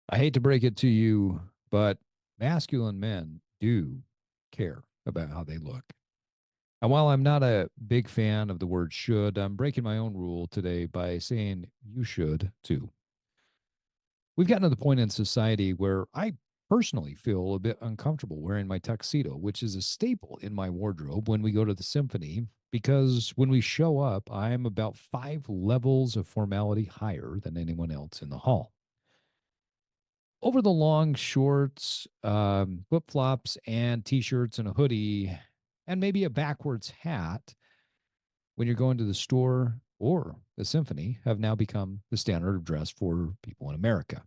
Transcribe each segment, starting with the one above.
I hate to break it to you, but masculine men do care about how they look. And while I'm not a big fan of the word should, I'm breaking my own rule today by saying you should too. We've gotten to the point in society where I personally feel a bit uncomfortable wearing my tuxedo, which is a staple in my wardrobe when we go to the symphony, because when we show up, I'm about 5 levels of formality higher than anyone else in the hall. Over the long shorts, flip flops, and t shirts and a hoodie, and maybe a backwards hat when you're going to the store or the symphony have now become the standard of dress for people in America,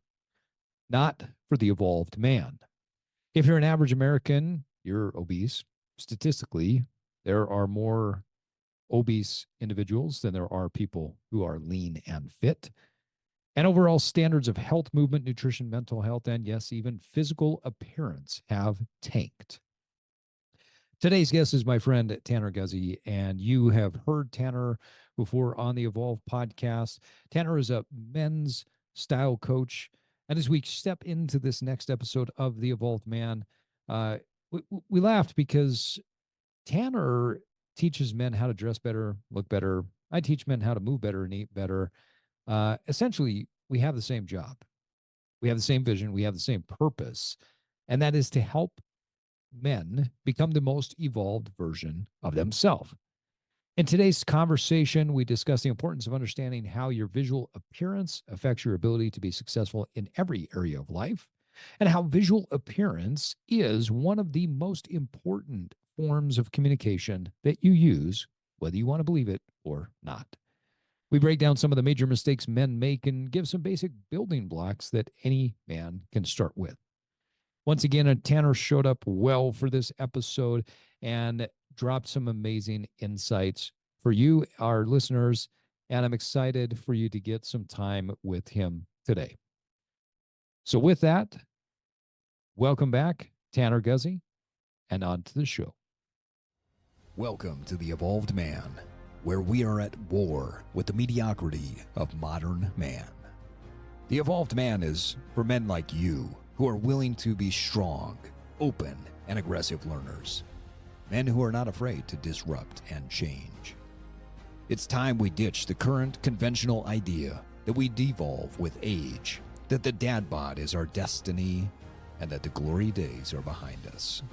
not for the evolved man. If you're an average American, you're obese. Statistically, there are more obese individuals than there are people who are lean and fit. And overall standards of health, movement, nutrition, mental health, and yes, even physical appearance have tanked. Today's guest is my friend Tanner Guzy, and you have heard Tanner before on the Evolve podcast. Tanner is a men's style coach. And as we step into this next episode of The Evolved Man, uh, we laughed because Tanner teaches men how to dress better, look better. I teach men how to move better and eat better. Essentially, we have the same job. We have the same vision. We have the same purpose. And that is to help men become the most evolved version of themselves. In today's conversation, we discuss the importance of understanding how your visual appearance affects your ability to be successful in every area of life, and how visual appearance is one of the most important forms of communication that you use, whether you want to believe it or not. We break down some of the major mistakes men make and give some basic building blocks that any man can start with. Once again, Tanner showed up well for this episode and dropped some amazing insights for you, our listeners. And I'm excited for you to get some time with him today. So, with that, welcome back, Tanner Guzy, and on to the show. Welcome to The Evolved Man, where we are at war with the mediocrity of modern man. The Evolved Man is for men like you who are willing to be strong, open, and aggressive learners. Men who are not afraid to disrupt and change. It's time we ditch the current conventional idea that we devolve with age, that the dad bod is our destiny, and that the glory days are behind us.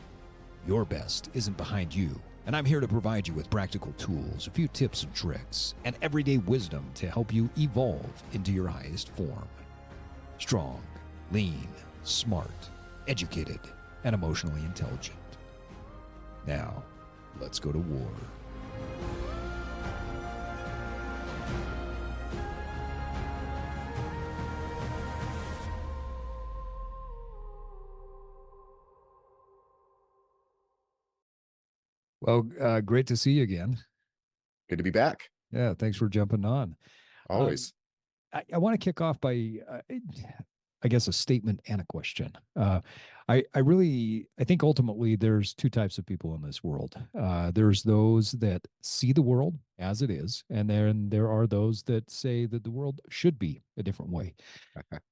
Your best isn't behind you, and I'm here to provide you with practical tools, a few tips and tricks, and everyday wisdom to help you evolve into your highest form. Strong, lean, smart, educated, and emotionally intelligent. Now, let's go to war. Well, great to see you again. Good to be back. Yeah, thanks for jumping on. Always. I want to kick off by, I guess, a statement and a question. I think ultimately there's two types of people in this world. There's those that see the world as it is, and then there are those that say that the world should be a different way.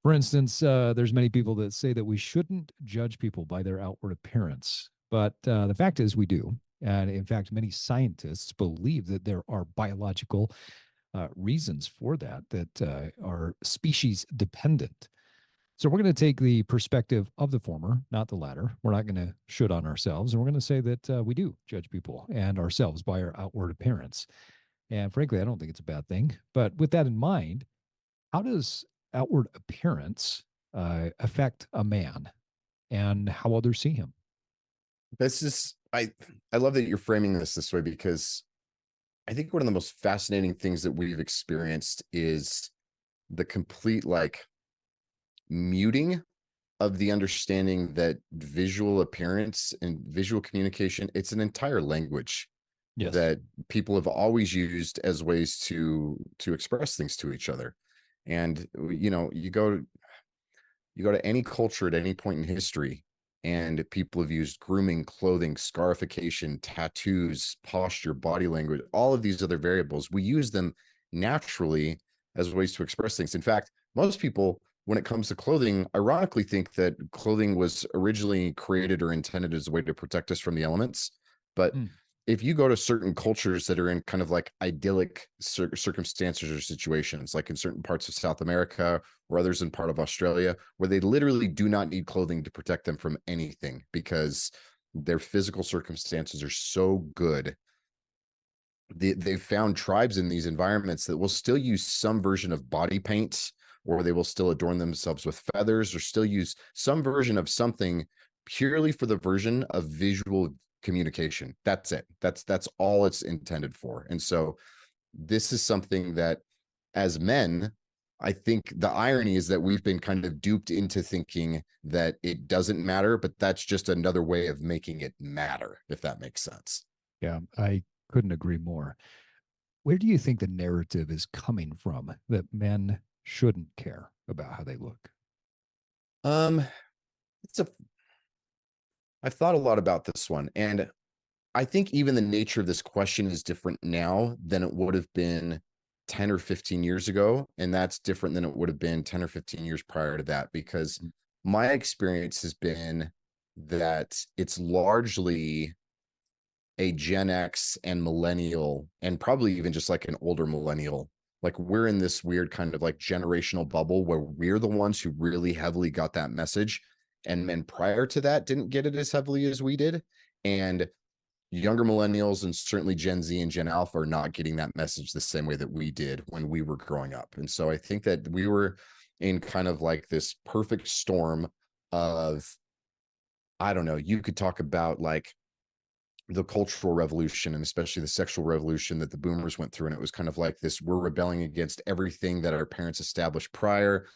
For instance, there's many people that say that we shouldn't judge people by their outward appearance, but the fact is we do. And in fact, many scientists believe that there are biological reasons for that are species dependent. So we're going to take the perspective of the former, not the latter. We're not going to should on ourselves, and we're going to say that we do judge people and ourselves by our outward appearance. And frankly, I don't think it's a bad thing. But with that in mind, how does outward appearance affect a man and how others see him? This is I love that you're framing this way, because I think one of the most fascinating things that we've experienced is the complete muting of the understanding that visual appearance and visual communication, it's an entire language. Yes. That people have always used as ways to express things to each other. And you go to any culture at any point in history, and people have used grooming, clothing, scarification, tattoos, posture, body language, all of these other variables. We use them naturally as ways to express things. In fact, most people when it comes to clothing, ironically think that clothing was originally created or intended as a way to protect us from the elements. But if you go to certain cultures that are in kind of like idyllic circumstances or situations, like in certain parts of South America or others in part of Australia, where they literally do not need clothing to protect them from anything because their physical circumstances are so good, they've found tribes in these environments that will still use some version of body paint, or they will still adorn themselves with feathers, or still use some version of something purely for the version of visual communication. That's it. That's all it's intended for. And so this is something that, as men, I think the irony is that we've been kind of duped into thinking that it doesn't matter, but that's just another way of making it matter, if that makes sense. Yeah, I couldn't agree more. Where do you think the narrative is coming from that men shouldn't care about how they look? It's a I've thought a lot about this one, and I think even the nature of this question is different now than it would have been 10 or 15 years ago. And that's different than it would have been 10 or 15 years prior to that, because my experience has been that it's largely a Gen X and millennial, and probably even just like an older millennial. Like, we're in this weird kind of like generational bubble where we're the ones who really heavily got that message. And men prior to that didn't get it as heavily as we did. And younger millennials and certainly Gen Z and Gen Alpha are not getting that message the same way that we did when we were growing up. And so I think that we were in kind of like this perfect storm of, I don't know, you could talk about like the cultural revolution and especially the sexual revolution that the boomers went through. And it was kind of like this, we're rebelling against everything that our parents established prior.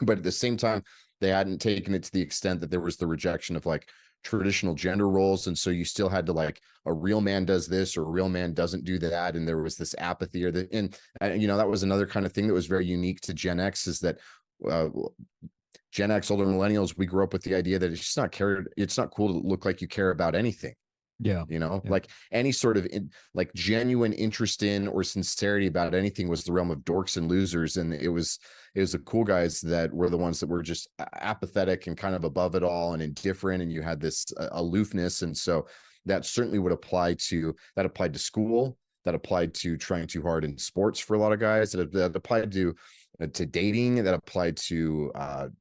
But at the same time, they hadn't taken it to the extent that there was the rejection of like traditional gender roles. And so you still had to like, a real man does this or a real man doesn't do that. And there was this apathy or that, and you know, that was another kind of thing that was very unique to Gen X, is that uh, Gen X, older millennials, we grew up with the idea that it's just not cared. It's not cool to look like you care about anything. Yeah. You know, like any sort of like genuine interest in or sincerity about anything was the realm of dorks and losers. And it was the cool guys that were the ones that were just apathetic and kind of above it all and indifferent. And you had this aloofness. And so that certainly would apply to, that applied to school, that applied to trying too hard in sports for a lot of guys, that applied to dating, that applied to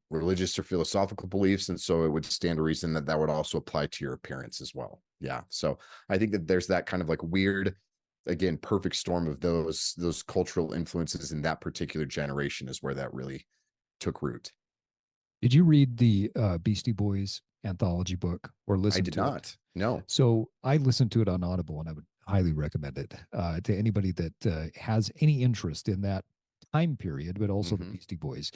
religious or philosophical beliefs. And so it would stand to reason that that would also apply to your appearance as well. Yeah. So I think that there's that kind of like weird, again, perfect storm of those cultural influences in that particular generation is where that really took root. Did you read the Beastie Boys anthology book or I listen did to it? not. No. So I listened to it on Audible, and I would highly recommend it to anybody that has any interest in that time period, but also the Beastie Boys.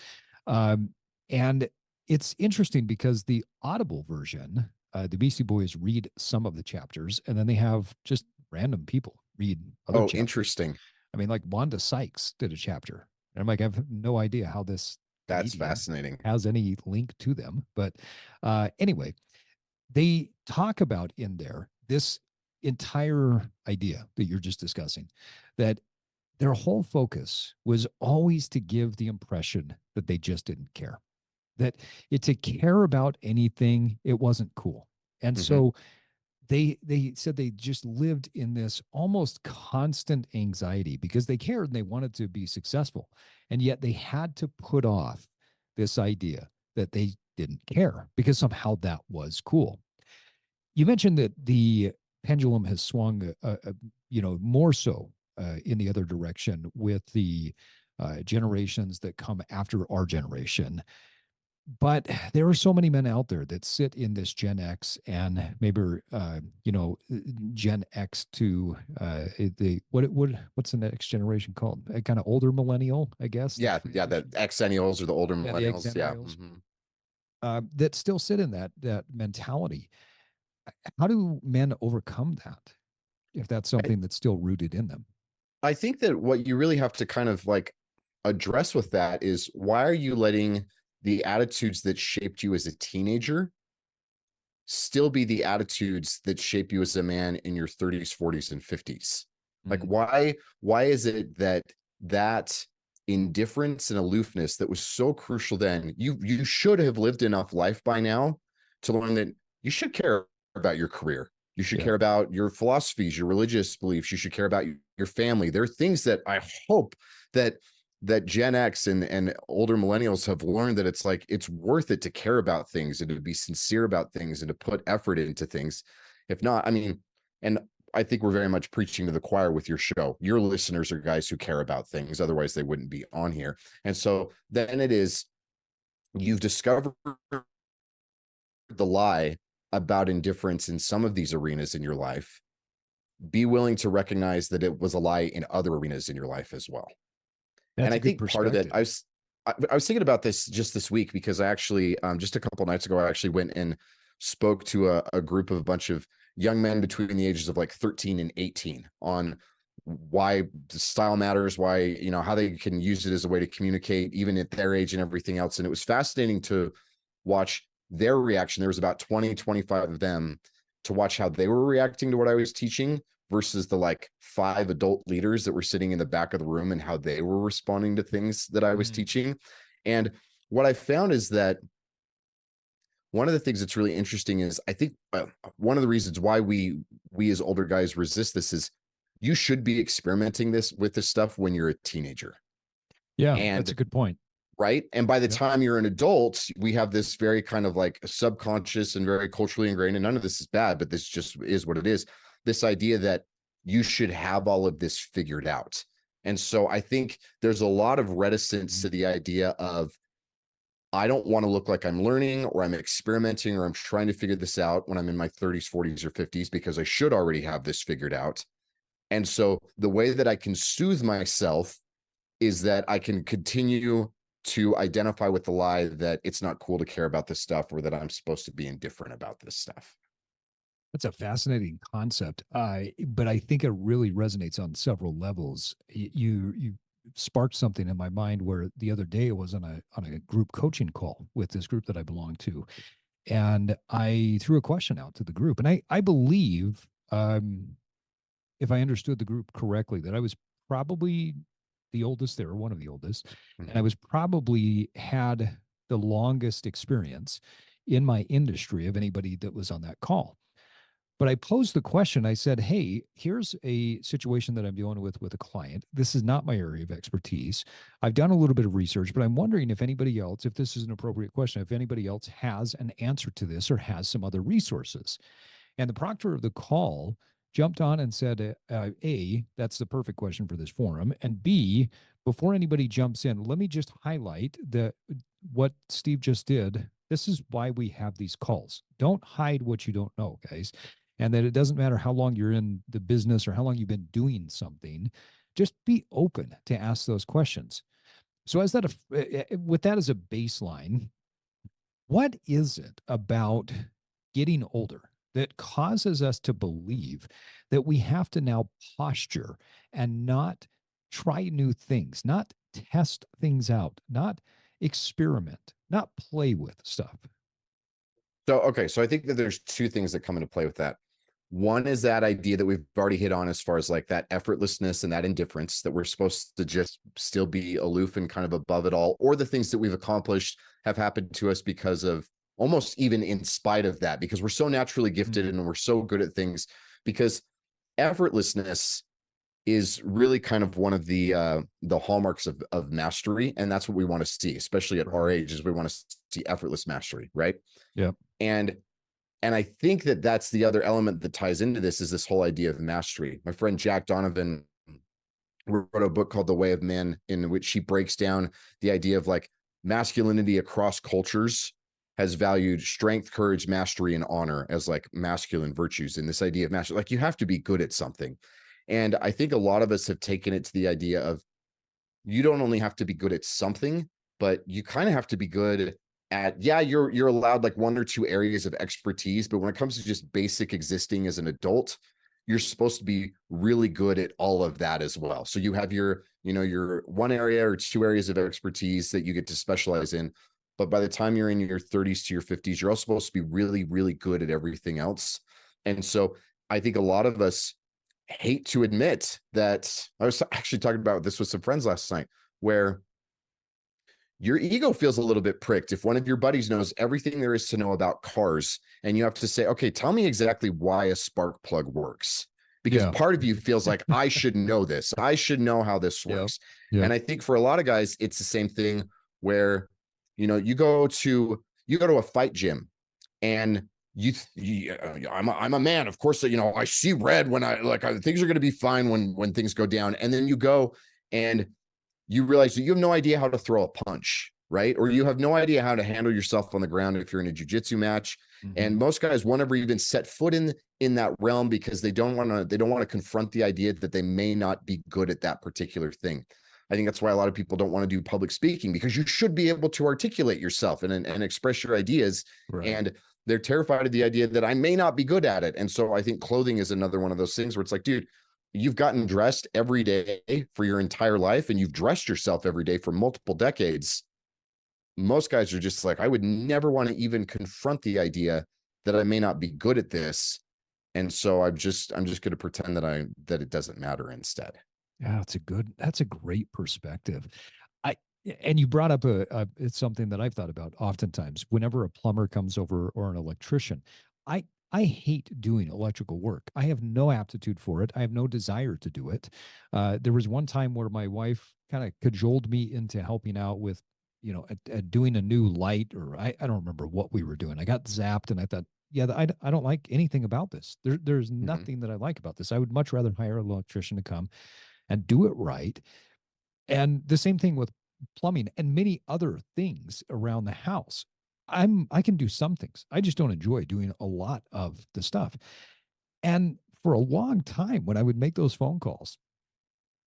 And it's interesting because the Audible version, the Beastie Boys read some of the chapters, and then they have just random people read other chapters. Interesting. I mean, like Wanda Sykes did a chapter. And I'm like, I have no idea how that's fascinating has any link to them. But anyway, they talk about in there this entire idea that you're just discussing, that their whole focus was always to give the impression that they just didn't care, that to care about anything, it wasn't cool. And so they said they just lived in this almost constant anxiety because they cared and they wanted to be successful. And yet they had to put off this idea that they didn't care because somehow that was cool. You mentioned that the pendulum has swung, more so in the other direction with the generations that come after our generation. But there are so many men out there that sit in this Gen X and maybe, Gen X to what's the next generation called? A kind of older millennial, I guess. Yeah, the Xennials or the older millennials. That still sit in that mentality. How do men overcome that if that's something that's still rooted in them? I think that what you really have to kind of like address with that is, why are you letting the attitudes that shaped you as a teenager still be the attitudes that shape you as a man in your 30s, 40s, and 50s? Like, why is it that indifference and aloofness that was so crucial then. You should have lived enough life by now to learn that you should care about your career. You should care about your philosophies, your religious beliefs. You should care about your family. There are things that I hope that Gen X and older millennials have learned, that it's like, it's worth it to care about things and to be sincere about things and to put effort into things. If not, I mean, and I think we're very much preaching to the choir with your show. Your listeners are guys who care about things. Otherwise, they wouldn't be on here. And so then it is, you've discovered the lie about indifference in some of these arenas in your life. Be willing to recognize that it was a lie in other arenas in your life as well. That's and I a good think part of it, I was thinking about this just this week, because I actually, just a couple of nights ago, I actually went and spoke to a group of a bunch of young men between the ages of like 13 and 18 on why style matters, why, you know, how they can use it as a way to communicate even at their age and everything else. And it was fascinating to watch their reaction. There was about 20, 25 of them, to watch how they were reacting to what I was teaching versus the like 5 adult leaders that were sitting in the back of the room and how they were responding to things that I was teaching. And what I found is that one of the things that's really interesting is, I think one of the reasons why we as older guys resist this is, you should be experimenting with this stuff when you're a teenager. Yeah, and that's a good point. Right. And by the time you're an adult, we have this very kind of like subconscious and very culturally ingrained, and none of this is bad, but this just is what it is. This idea that you should have all of this figured out. And so I think there's a lot of reticence to the idea of, I don't want to look like I'm learning or I'm experimenting or I'm trying to figure this out when I'm in my 30s, 40s, or 50s, because I should already have this figured out. And so the way that I can soothe myself is that I can continue to identify with the lie that it's not cool to care about this stuff, or that I'm supposed to be indifferent about this stuff. That's a fascinating concept, but I think it really resonates on several levels. You sparked something in my mind, where the other day I was on a group coaching call with this group that I belong to, and I threw a question out to the group, and I believe, if I understood the group correctly, that I was probably the oldest there, one of the oldest, and I was probably had the longest experience in my industry of anybody that was on that call. But I posed the question. I said, hey, here's a situation that I'm dealing with a client. This is not my area of expertise. I've done a little bit of research, but I'm wondering if anybody else, if this is an appropriate question, if anybody else has an answer to this or has some other resources. And the proctor of the call jumped on and said, A, that's the perfect question for this forum. And B, before anybody jumps in, let me just highlight what Steve just did. This is why we have these calls. Don't hide what you don't know, guys. And that it doesn't matter how long you're in the business or how long you've been doing something. Just be open to ask those questions. So with that as a baseline, what is it about getting older that causes us to believe that we have to now posture and not try new things, not test things out, not experiment, not play with stuff? So I think that there's 2 things that come into play with that. One is that idea that we've already hit on, as far as like that effortlessness and that indifference, that we're supposed to just still be aloof and kind of above it all, or the things that we've accomplished have happened to us because of, almost even in spite of that, because we're so naturally gifted and we're so good at things. Because effortlessness is really kind of one of the hallmarks of mastery, and that's what we want to see, especially at our age, is we want to see effortless mastery, right? Yeah. And I think that that's the other element that ties into this, is this whole idea of mastery. My friend Jack Donovan wrote a book called The Way of Men, in which he breaks down the idea of like masculinity across cultures has valued strength, courage, mastery, and honor as like masculine virtues. And this idea of mastery, like you have to be good at something. And I think a lot of us have taken it to the idea of, you don't only have to be good at something, but you kind of have to be good at, you're allowed like 1 or 2 areas of expertise, but when it comes to just basic existing as an adult, you're supposed to be really good at all of that as well. So you have your 1 area or 2 areas of expertise that you get to specialize in. But by the time you're in your 30s to your 50s, you're all supposed to be really, really good at everything else. And so I think a lot of us hate to admit that. I was actually talking about this with some friends last night. where your ego feels a little bit pricked if one of your buddies knows everything there is to know about cars and you have to say, okay, tell me exactly why a spark plug works. Because Yeah. part of you feels like I should know this. I should know how this works. Yep. And I think for a lot of guys, it's the same thing where, you go to a fight gym and I'm a man. Of course, I see red when things are going to be fine when things go down. And then you go and you realize that you have no idea how to throw a punch, right? Or you have no idea how to handle yourself on the ground if you're in a jiu-jitsu match. Mm-hmm. And most guys won't ever even set foot in that realm because they don't want to confront the idea that they may not be good at that particular thing. I think that's why a lot of people don't want to do public speaking, because you should be able to articulate yourself and express your ideas. Right. And they're terrified of the idea that I may not be good at it. And so I think clothing is another one of those things where it's like, dude, you've gotten dressed every day for your entire life and you've dressed yourself every day for multiple decades. Most guys are just like, I would never want to even confront the idea that I may not be good at this. And so I'm just going to pretend that it doesn't matter instead. Yeah, that's a great perspective. And you brought up it's something that I've thought about oftentimes. Whenever a plumber comes over or an electrician, I hate doing electrical work. I have no aptitude for it. I have no desire to do it. There was one time where my wife kind of cajoled me into helping out with, doing a new light, or I don't remember what we were doing. I got zapped and I thought, yeah, I don't like anything about this. There's nothing that I like about this. I would much rather hire an electrician to come and do it right. And the same thing with plumbing and many other things around the house. I can do some things. I just don't enjoy doing a lot of the stuff. And for a long time, when I would make those phone calls,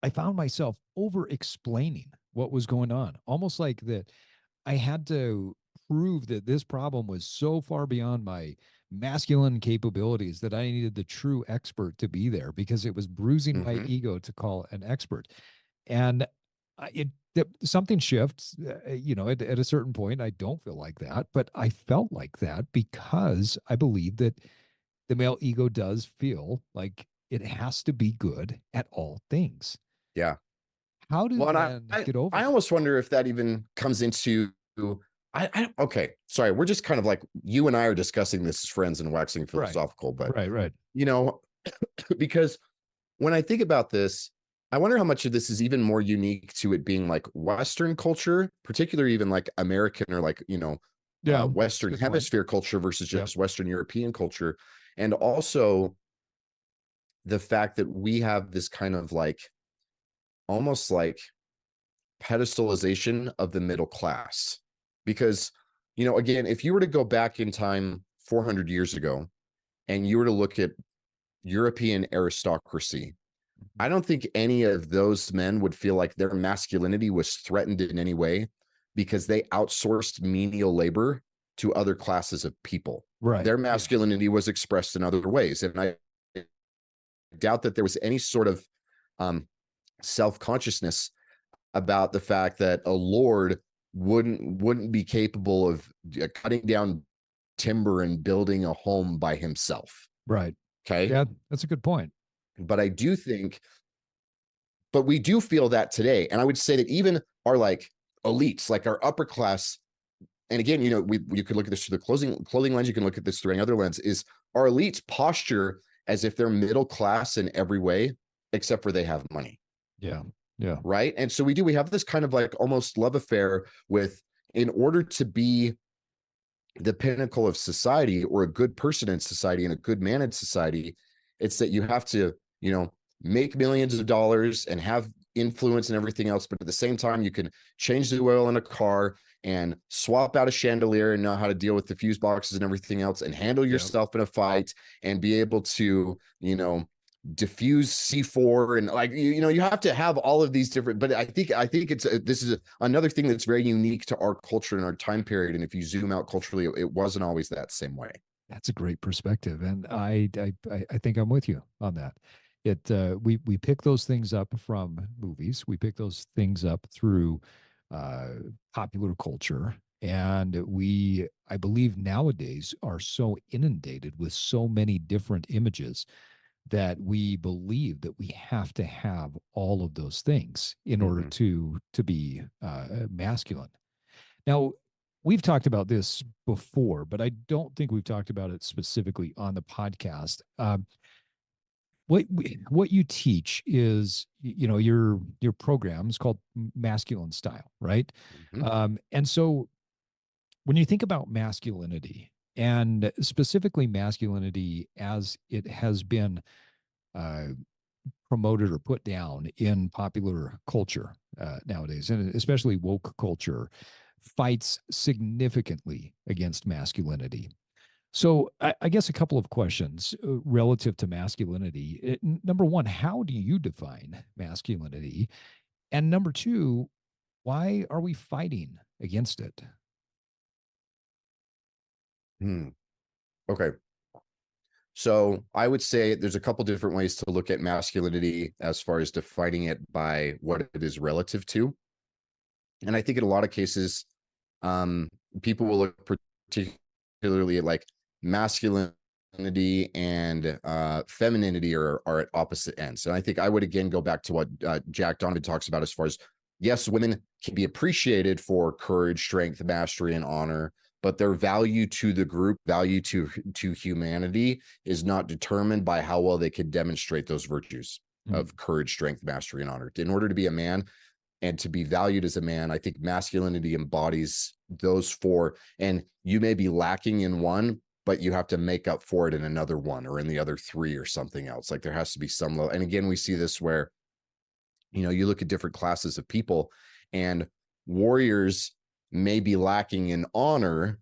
I found myself over explaining what was going on, almost like that I had to prove that this problem was so far beyond my masculine capabilities that I needed the true expert to be there, because it was bruising my ego to call an expert. And something shifts, at a certain point. I don't feel like that, but I felt like that because I believe that the male ego does feel like it has to be good at all things. Yeah. How do men get over I almost wonder if that even comes into, okay, sorry, we're just kind of like, you and I are discussing this as friends and waxing philosophical, but right. Because when I think about this, I wonder how much of this is even more unique to it being like Western culture, particularly even like American or like, Western hemisphere culture versus just Western European culture. And also the fact that we have this kind of like, almost like pedestalization of the middle class. Because, again, if you were to go back in time 400 years ago and you were to look at European aristocracy, I don't think any of those men would feel like their masculinity was threatened in any way because they outsourced menial labor to other classes of people. Right. Their masculinity was expressed in other ways. And I doubt that there was any sort of self-consciousness about the fact that a lord wouldn't be capable of cutting down timber and building a home by himself. Right. Okay. Yeah, that's a good point. But I do think, but we do feel that today. And I would say that even our like elites, like our upper class, and again, you could look at this through the clothing lens, you can look at this through any other lens, is our elites posture as if they're middle class in every way, except for they have money. Yeah. Yeah. Right. And so we have this kind of like almost love affair with, in order to be the pinnacle of society or a good person in society and a good man in society, it's that you have to, make millions of dollars and have influence and everything else. But at the same time, you can change the oil in a car and swap out a chandelier and know how to deal with the fuse boxes and everything else and handle yourself in a fight and be able to, diffuse C4 and like, you have to have all of these different, but I think this is another thing that's very unique to our culture and our time period. And if you zoom out culturally, it wasn't always that same way. That's a great perspective. And I think I'm with you on that. We pick those things up from movies. We pick those things up through popular culture. And I believe nowadays are so inundated with so many different images that we believe that we have to have all of those things in order Mhm. to be masculine. Now, we've talked about this before, but I don't think we've talked about it specifically on the podcast. What you teach is, your program is called Masculine Style, right? Mhm. And so when you think about masculinity, and specifically masculinity as it has been uh, promoted or put down in popular culture nowadays, and especially woke culture, fights significantly against masculinity. So, I guess a couple of questions relative to masculinity. Number one, how do you define masculinity? And number two, why are we fighting against it? Hmm. Okay. So I would say there's a couple different ways to look at masculinity as far as defining it by what it is relative to. And I think in a lot of cases, um, people will look particularly at like masculinity and femininity are at opposite ends. And I think I would again go back to what Jack Donovan talks about as far as yes, women can be appreciated for courage, strength, mastery, and honor, but their value to the group, value to humanity, is not determined by how well they can demonstrate those virtues Mm. of courage, strength, mastery, and honor. In order to be a man, and to be valued as a man, I think masculinity embodies those four. And you may be lacking in one, but you have to make up for it in another one or in the other three or something else. Like there has to be some level. And again, we see this where, you look at different classes of people, and warriors may be lacking in honor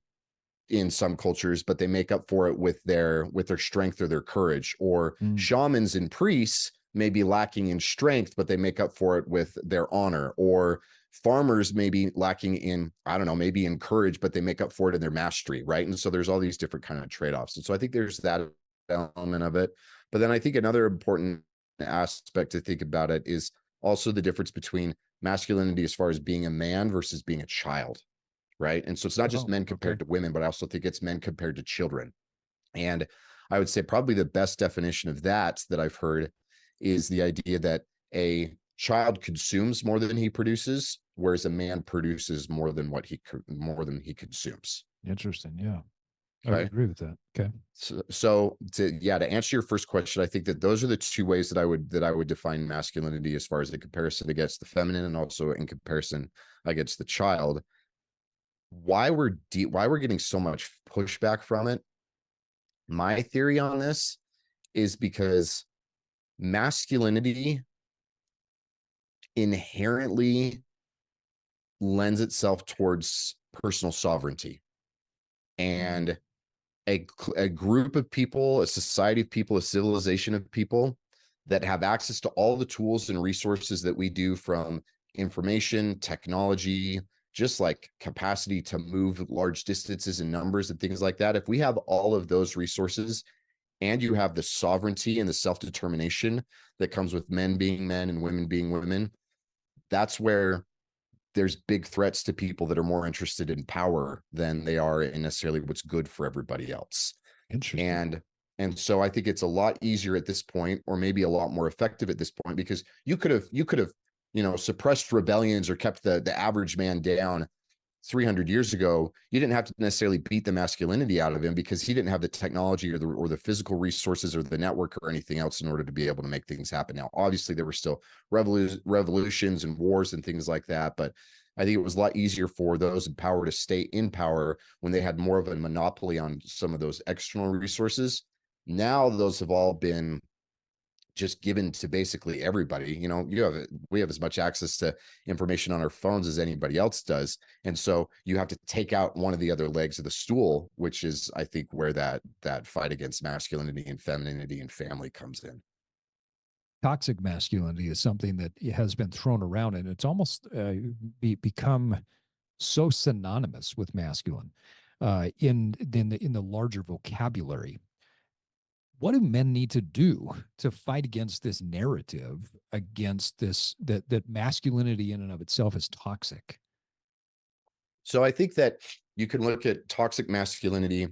in some cultures, but they make up for it with their strength or their courage. Or Mm. shamans and priests may be lacking in strength, but they make up for it with their honor. Or farmers may be lacking in, I don't know, maybe in courage, but they make up for it in their mastery, right? And so there's all these different kind of trade-offs. And so I think there's that element of it. But then I think another important aspect to think about it is also the difference between masculinity as far as being a man versus being a child, right? And so it's not just Oh, men okay. compared to women, but I also think it's men compared to children. And I would say probably the best definition of that I've heard is the idea that a child consumes more than he produces, whereas a man produces more than he consumes. Interesting. Yeah, I would Okay. agree with that. Okay. So to answer your first question, I think that those are the two ways that I would define masculinity as far as the comparison against the feminine and also in comparison against the child. Why we're getting so much pushback from it, my theory on this is because masculinity inherently lends itself towards personal sovereignty, and a group of people, a society of people, a civilization of people that have access to all the tools and resources that we do, from information, technology, just like capacity to move large distances and numbers and things like that. If we have all of those resources and you have the sovereignty and the self-determination that comes with men being men and women being women, that's where there's big threats to people that are more interested in power than they are in necessarily what's good for everybody else. Interesting. And so I think it's a lot easier at this point, or maybe a lot more effective at this point, because you could have suppressed rebellions or kept the average man down 300 years ago. You didn't have to necessarily beat the masculinity out of him because he didn't have the technology or the physical resources or the network or anything else in order to be able to make things happen. Now, obviously, there were still revolutions and wars and things like that, but I think it was a lot easier for those in power to stay in power when they had more of a monopoly on some of those external resources. Now, those have all been just given to basically everybody. We have as much access to information on our phones as anybody else does. And so you have to take out one of the other legs of the stool, which is, I think, where that fight against masculinity and femininity and family comes in. Toxic masculinity is something that has been thrown around, and it's almost become so synonymous with masculine in the larger vocabulary. What do men need to do to fight against this narrative, against this that masculinity in and of itself is toxic? So I think that you can look at toxic masculinity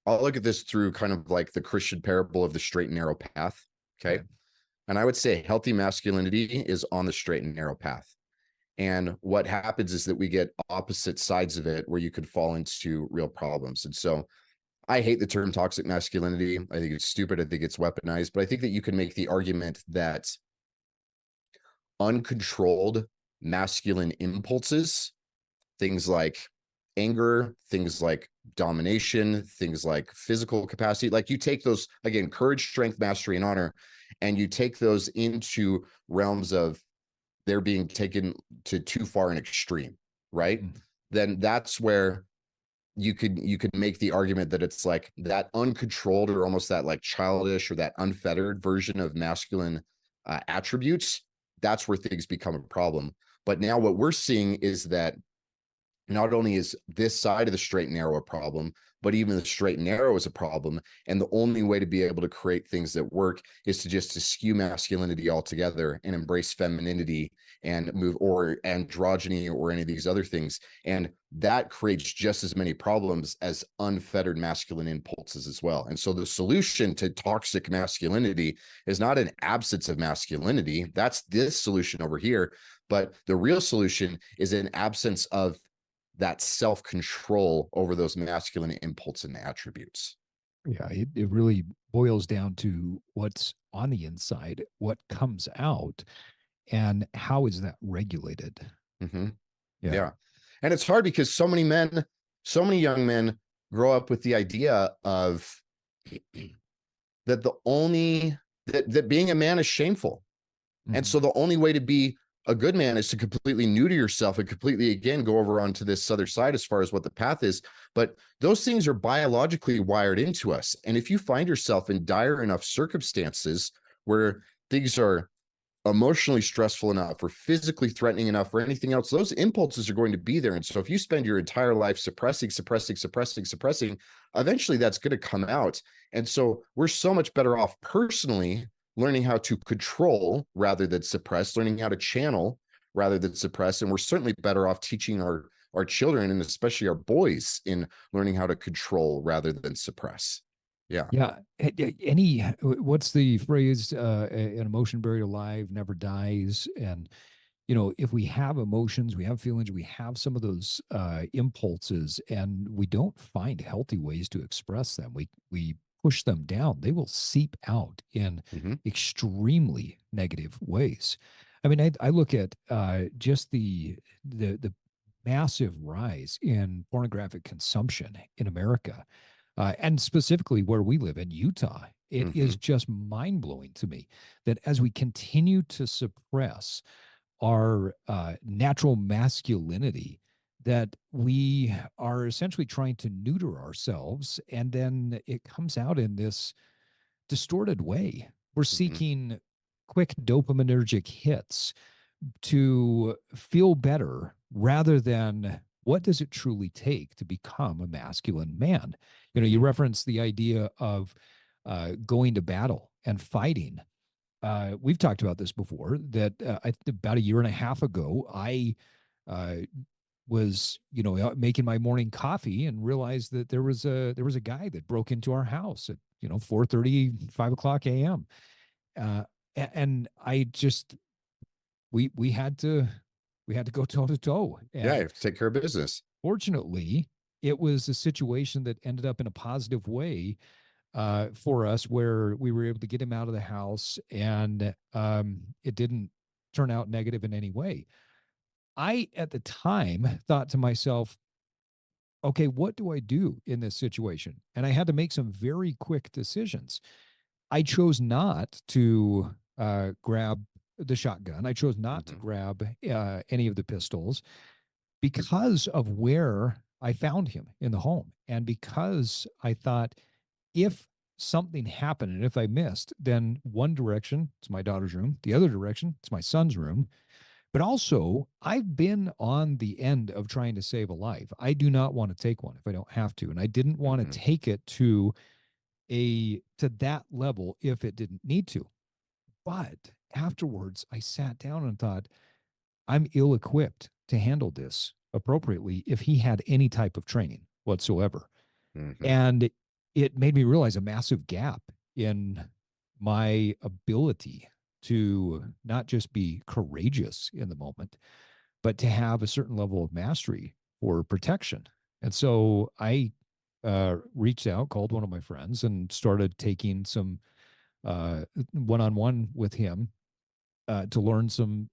I'll look at this through kind of like the Christian parable of the straight and narrow path. Okay. And I would say healthy masculinity is on the straight and narrow path. And what happens is that we get opposite sides of it where you could fall into real problems. And so I hate the term toxic masculinity. I think it's stupid. I think it's weaponized, but I think that you can make the argument that uncontrolled masculine impulses, things like anger, things like domination, things like physical capacity, like you take those, again, courage, strength, mastery, and honor, and you take those into realms of they're being taken to too far an extreme, right? Mm-hmm. Then that's where you could make the argument that it's like that uncontrolled or almost that like childish or that unfettered version of masculine attributes. That's where things become a problem. But now what we're seeing is that not only is this side of the straight and narrow a problem, but even the straight and narrow is a problem. And the only way to be able to create things that work is to just eschew masculinity altogether and embrace femininity and move, or androgyny, or any of these other things. And that creates just as many problems as unfettered masculine impulses as well. And so the solution to toxic masculinity is not an absence of masculinity. That's this solution over here. But the real solution is an absence of that self-control over those masculine impulse and attributes. Yeah, it really boils down to what's on the inside, what comes out, and how is that regulated. Mm-hmm. Yeah. And it's hard because so many young men grow up with the idea of that that being a man is shameful. Mm-hmm. And so the only way to be a good man is to completely neuter yourself and completely, again, go over onto this other side as far as what the path is. But those things are biologically wired into us. And if you find yourself in dire enough circumstances where things are emotionally stressful enough or physically threatening enough or anything else, those impulses are going to be there. And so if you spend your entire life suppressing, eventually that's going to come out. And so we're so much better off personally learning how to control rather than suppress, learning how to channel rather than suppress. And we're certainly better off teaching our children, and especially our boys, in learning how to control rather than suppress. Yeah. Yeah. What's the phrase? An emotion buried alive never dies. And, if we have emotions, we have feelings, we have some of those impulses, and we don't find healthy ways to express them, we push them down, they will seep out in extremely negative ways. I mean, I look at just the massive rise in pornographic consumption in America, and specifically where we live in Utah. It is just mind blowing to me that as we continue to suppress our natural masculinity, that we are essentially trying to neuter ourselves, and then it comes out in this distorted way. We're seeking quick dopaminergic hits to feel better rather than what does it truly take to become a masculine man. You reference the idea of going to battle and fighting. We've talked about this before, that about a year and a half ago, I was, making my morning coffee and realized that there was a guy that broke into our house at, 4:30, 5 o'clock a.m. And I just, we had to go toe to toe. Yeah, you have to take care of business. Fortunately, it was a situation that ended up in a positive way for us, where we were able to get him out of the house, and it didn't turn out negative in any way. I, at the time, thought to myself, okay, what do I do in this situation? And I had to make some very quick decisions. I chose not to grab the shotgun. I chose not to grab any of the pistols because of where I found him in the home. And because I thought, if something happened and if I missed, then one direction, it's my daughter's room. The other direction, it's my son's room. But also, I've been on the end of trying to save a life. I do not want to take one if I don't have to. And I didn't want to take it to that level if it didn't need to. But afterwards, I sat down and thought, I'm ill-equipped to handle this appropriately if he had any type of training whatsoever. And it made me realize a massive gap in my ability to not just be courageous in the moment, but to have a certain level of mastery or protection. And so I reached out, called one of my friends, and started taking some one-on-one with him to learn some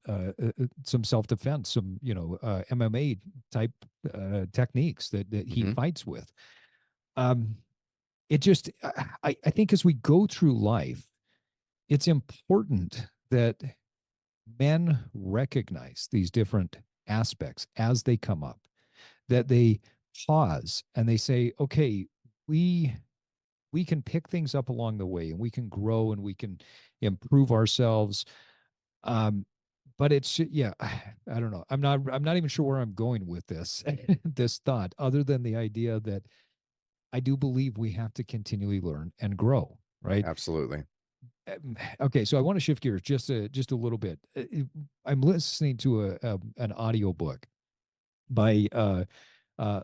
self-defense, some MMA type techniques that he fights with. It just I think as we go through life, it's important that men recognize these different aspects as they come up, that they pause and they say, okay, we can pick things up along the way and we can grow and we can improve ourselves. But it's, yeah, I don't know. I'm not even sure where I'm going with this, this thought, other than the idea that I do believe we have to continually learn and grow, right? Absolutely. Okay, so I want to shift gears just a little bit. I'm listening to an audio book by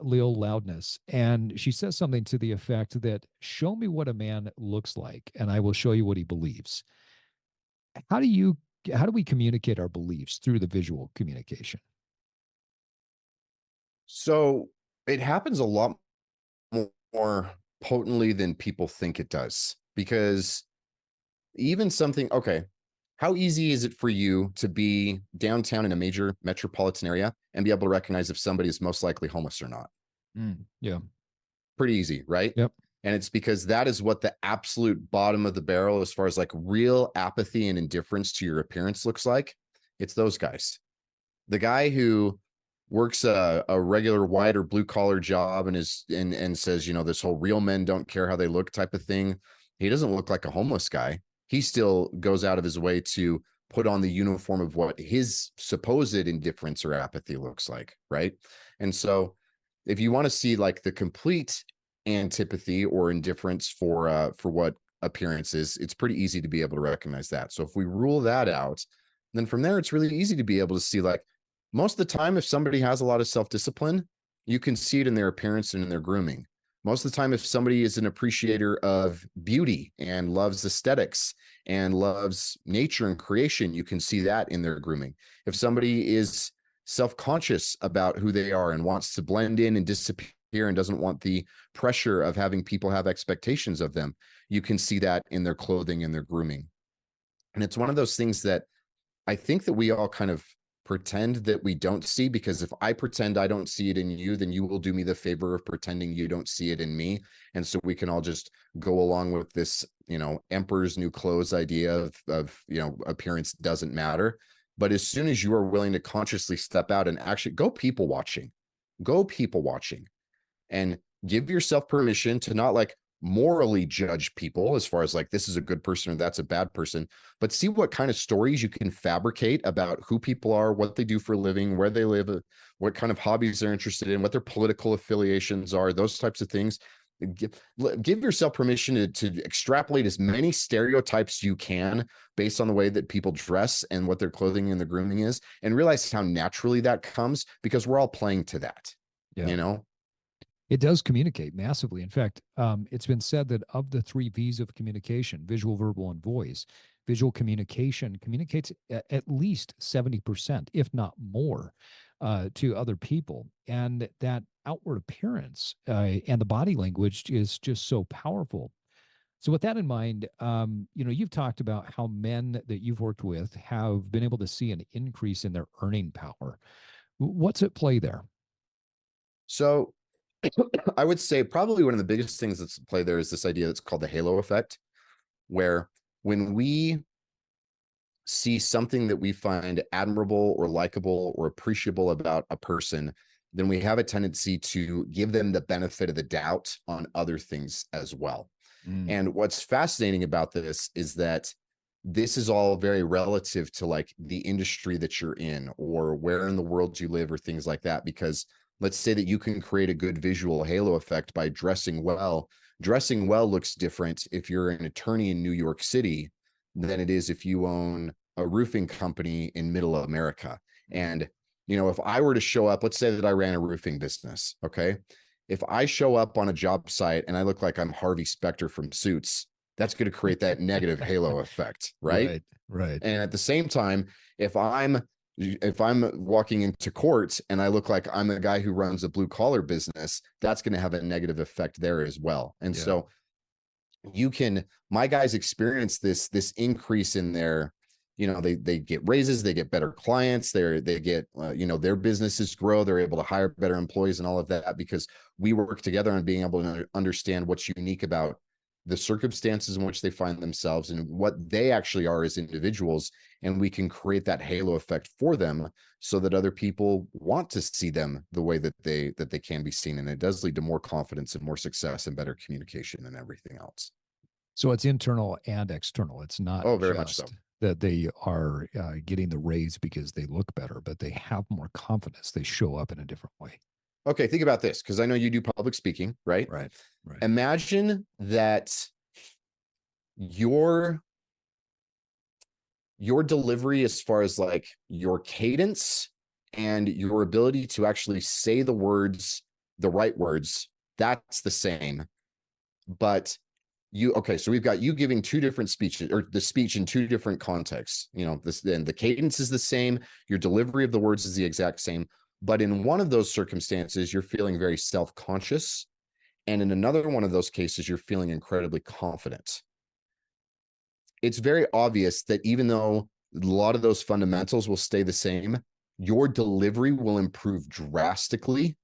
Leo Loudness, and she says something to the effect that show me what a man looks like, and I will show you what he believes. How do you how do we communicate our beliefs through the visual communication? So it happens a lot more potently than people think it does, because even something, okay, how easy is it for you to be downtown in a major metropolitan area and be able to recognize if somebody is most likely homeless or not? Yeah. Pretty easy, right? Yep. And it's because that is what the absolute bottom of the barrel, as far as like real apathy and indifference to your appearance, looks like. It's those guys. The guy who works a regular white or blue collar job and and says, this whole real men don't care how they look type of thing. He doesn't look like a homeless guy. He still goes out of his way to put on the uniform of what his supposed indifference or apathy looks like, right? And so if you want to see like the complete antipathy or indifference for what appearance is, it's pretty easy to be able to recognize that. So if we rule that out, then from there it's really easy to be able to see, like, most of the time if somebody has a lot of self-discipline, you can see it in their appearance and in their grooming. Most of the time if somebody is an appreciator of beauty and loves aesthetics and loves nature and creation, you can see that in their grooming. If somebody is self-conscious about who they are and wants to blend in and disappear and doesn't want the pressure of having people have expectations of them, you can see that in their clothing and their grooming. And it's one of those things that I think that we all kind of pretend that we don't see, because if I pretend I don't see it in you, then you will do me the favor of pretending you don't see it in me. And so we can all just go along with this, emperor's new clothes idea of appearance doesn't matter. But as soon as you are willing to consciously step out and actually go people watching and give yourself permission to not like morally judge people as far as like this is a good person or that's a bad person, but see what kind of stories you can fabricate about who people are, what they do for a living, where they live, what kind of hobbies they're interested in, what their political affiliations are, those types of things. Give yourself permission to extrapolate as many stereotypes you can based on the way that people dress and what their clothing and their grooming is, and realize how naturally that comes, because we're all playing to that. Yeah. It does communicate massively. In fact, it's been said that of the 3 V's of communication, visual, verbal, and voice, visual communication communicates at least 70%, if not more, to other people. And that outward appearance and the body language is just so powerful. So with that in mind, you've talked about how men that you've worked with have been able to see an increase in their earning power. What's at play there? So I would say probably one of the biggest things that's at play there is this idea that's called the halo effect, where when we see something that we find admirable or likable or appreciable about a person, then we have a tendency to give them the benefit of the doubt on other things as well. And what's fascinating about this is that this is all very relative to like the industry that you're in or where in the world you live or things like that. Because let's say that you can create a good visual halo effect by dressing well. Dressing well looks different if you're an attorney in New York City than it is if you own a roofing company in middle America. And, if I were to show up, let's say that I ran a roofing business, okay? if I show up on a job site and I look like I'm Harvey Specter from Suits, that's going to create that negative halo effect, right? Right. And at the same time, if I'm walking into court and I look like I'm the guy who runs a blue collar business, that's going to have a negative effect there as well. And so my guys experience this increase in their, they get raises, they get better clients, they get their businesses grow, they're able to hire better employees and all of that, because we work together on being able to understand what's unique about the circumstances in which they find themselves and what they actually are as individuals. And we can create that halo effect for them so that other people want to see them the way that they can be seen. And it does lead to more confidence and more success and better communication and everything else. So it's internal and external. It's not very much so that they are getting the raise because they look better, but they have more confidence. They show up in a different way. Okay, think about this, because I know you do public speaking, right? Right. Imagine that your delivery, as far as like your cadence and your ability to actually say the right words, that's the same. But so we've got you giving two different speeches, or the speech in two different contexts. Then the cadence is the same, your delivery of the words is the exact same. But in one of those circumstances, you're feeling very self-conscious. And in another one of those cases, you're feeling incredibly confident. It's very obvious that even though a lot of those fundamentals will stay the same, your delivery will improve drastically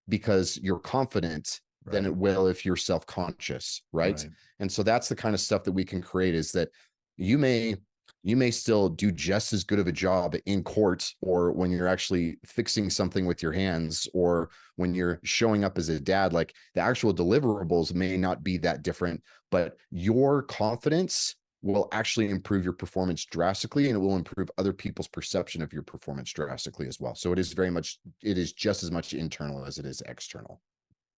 because you're confident than it will if you're self-conscious, right? And so that's the kind of stuff that we can create, is that you may still do just as good of a job in court, or when you're actually fixing something with your hands, or when you're showing up as a dad. Like, the actual deliverables may not be that different, but your confidence will actually improve your performance drastically, and it will improve other people's perception of your performance drastically as well. So it is just as much internal as it is external.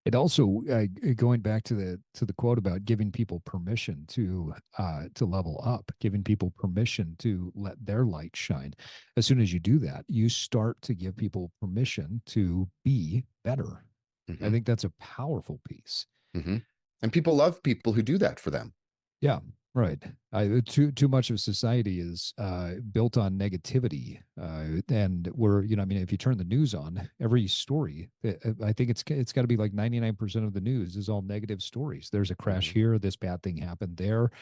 It also, going back to the quote about giving people permission to level up, giving people permission to let their light shine. As soon as you do that, you start to give people permission to be better. Mm-hmm. I think that's a powerful piece. Mm-hmm. And people love people who do that for them. Yeah. Right. Too much of society is built on negativity, and if you turn the news on, every story, I think it's got to be like 99% of the news is all negative stories. There's a crash here, this bad thing happened there,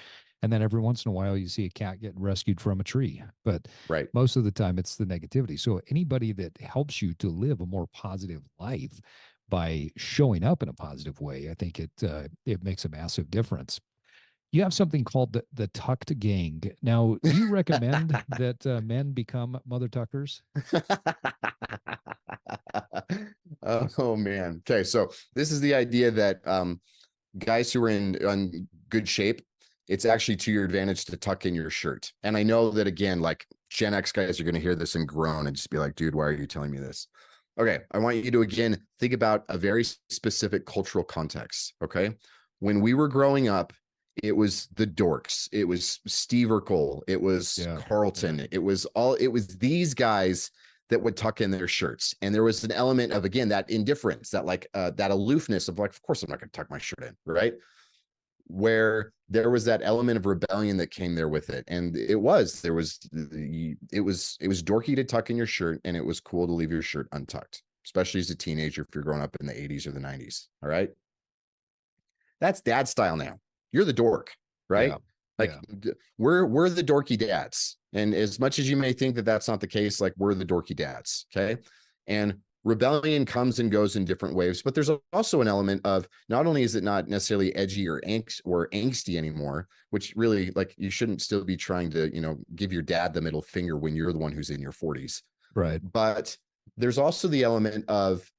and then every once in a while you see a cat getting rescued from a tree. But most of the time it's the negativity. So anybody that helps you to live a more positive life by showing up in a positive way, I think it makes a massive difference. You have something called the tucked gang. Now, do you recommend that men become mother tuckers? Oh man. Okay, so this is the idea that guys who are in good shape, it's actually to your advantage to tuck in your shirt. And I know that, again, like, Gen X guys are going to hear this and groan and just be like, dude, why are you telling me this? Okay, I want you to, again, think about a very specific cultural context. Okay, when we were growing up, it was the dorks, it was Steve Urkel, it was Carlton, it was these guys that would tuck in their shirts. And there was an element of, again, that indifference, that like that aloofness of like, of course I'm not going to tuck my shirt in, right? Where there was that element of rebellion that came there with it. And it was dorky to tuck in your shirt, and it was cool to leave your shirt untucked, especially as a teenager if you're growing up in the 80s or the 90s. All right. That's dad style now. You're the dork, right? We're the dorky dads. And as much as you may think that that's not the case, like, we're the dorky dads. Okay. And rebellion comes and goes in different waves, but there's also an element of, not only is it not necessarily edgy or angsty anymore, which really, like, you shouldn't still be trying to, give your dad the middle finger when you're the one who's in your 40s. Right. But there's also the element of,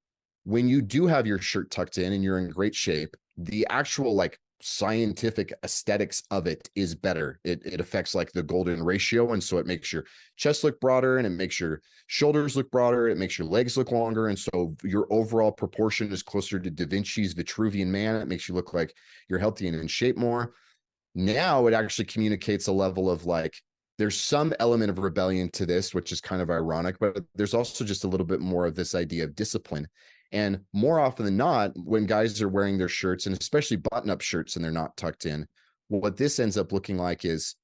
when you do have your shirt tucked in and you're in great shape, the actual, like, scientific aesthetics of it is better. It affects, like, the golden ratio, and so it makes your chest look broader, and it makes your shoulders look broader, it makes your legs look longer, and so your overall proportion is closer to Da Vinci's Vitruvian Man. It makes you look like you're healthy and in shape more. Now it actually communicates a level of, like, there's some element of rebellion to this, which is kind of ironic, but there's also just a little bit more of this idea of discipline. And more often than not, when guys are wearing their shirts, and especially button-up shirts, and they're not tucked in, what this ends up looking like is,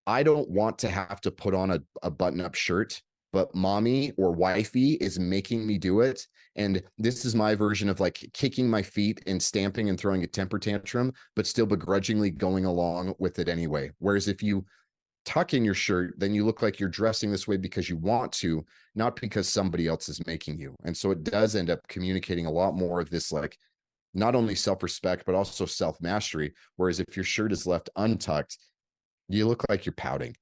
I don't want to have to put on a button-up shirt, but mommy or wifey is making me do it. And this is my version of like kicking my feet and stamping and throwing a temper tantrum, but still begrudgingly going along with it anyway. Whereas if you tuck in your shirt, then you look like you're dressing this way because you want to, not because somebody else is making you. And so it does end up communicating a lot more of this, like, not only self-respect, but also self-mastery. Whereas if your shirt is left untucked, you look like you're pouting.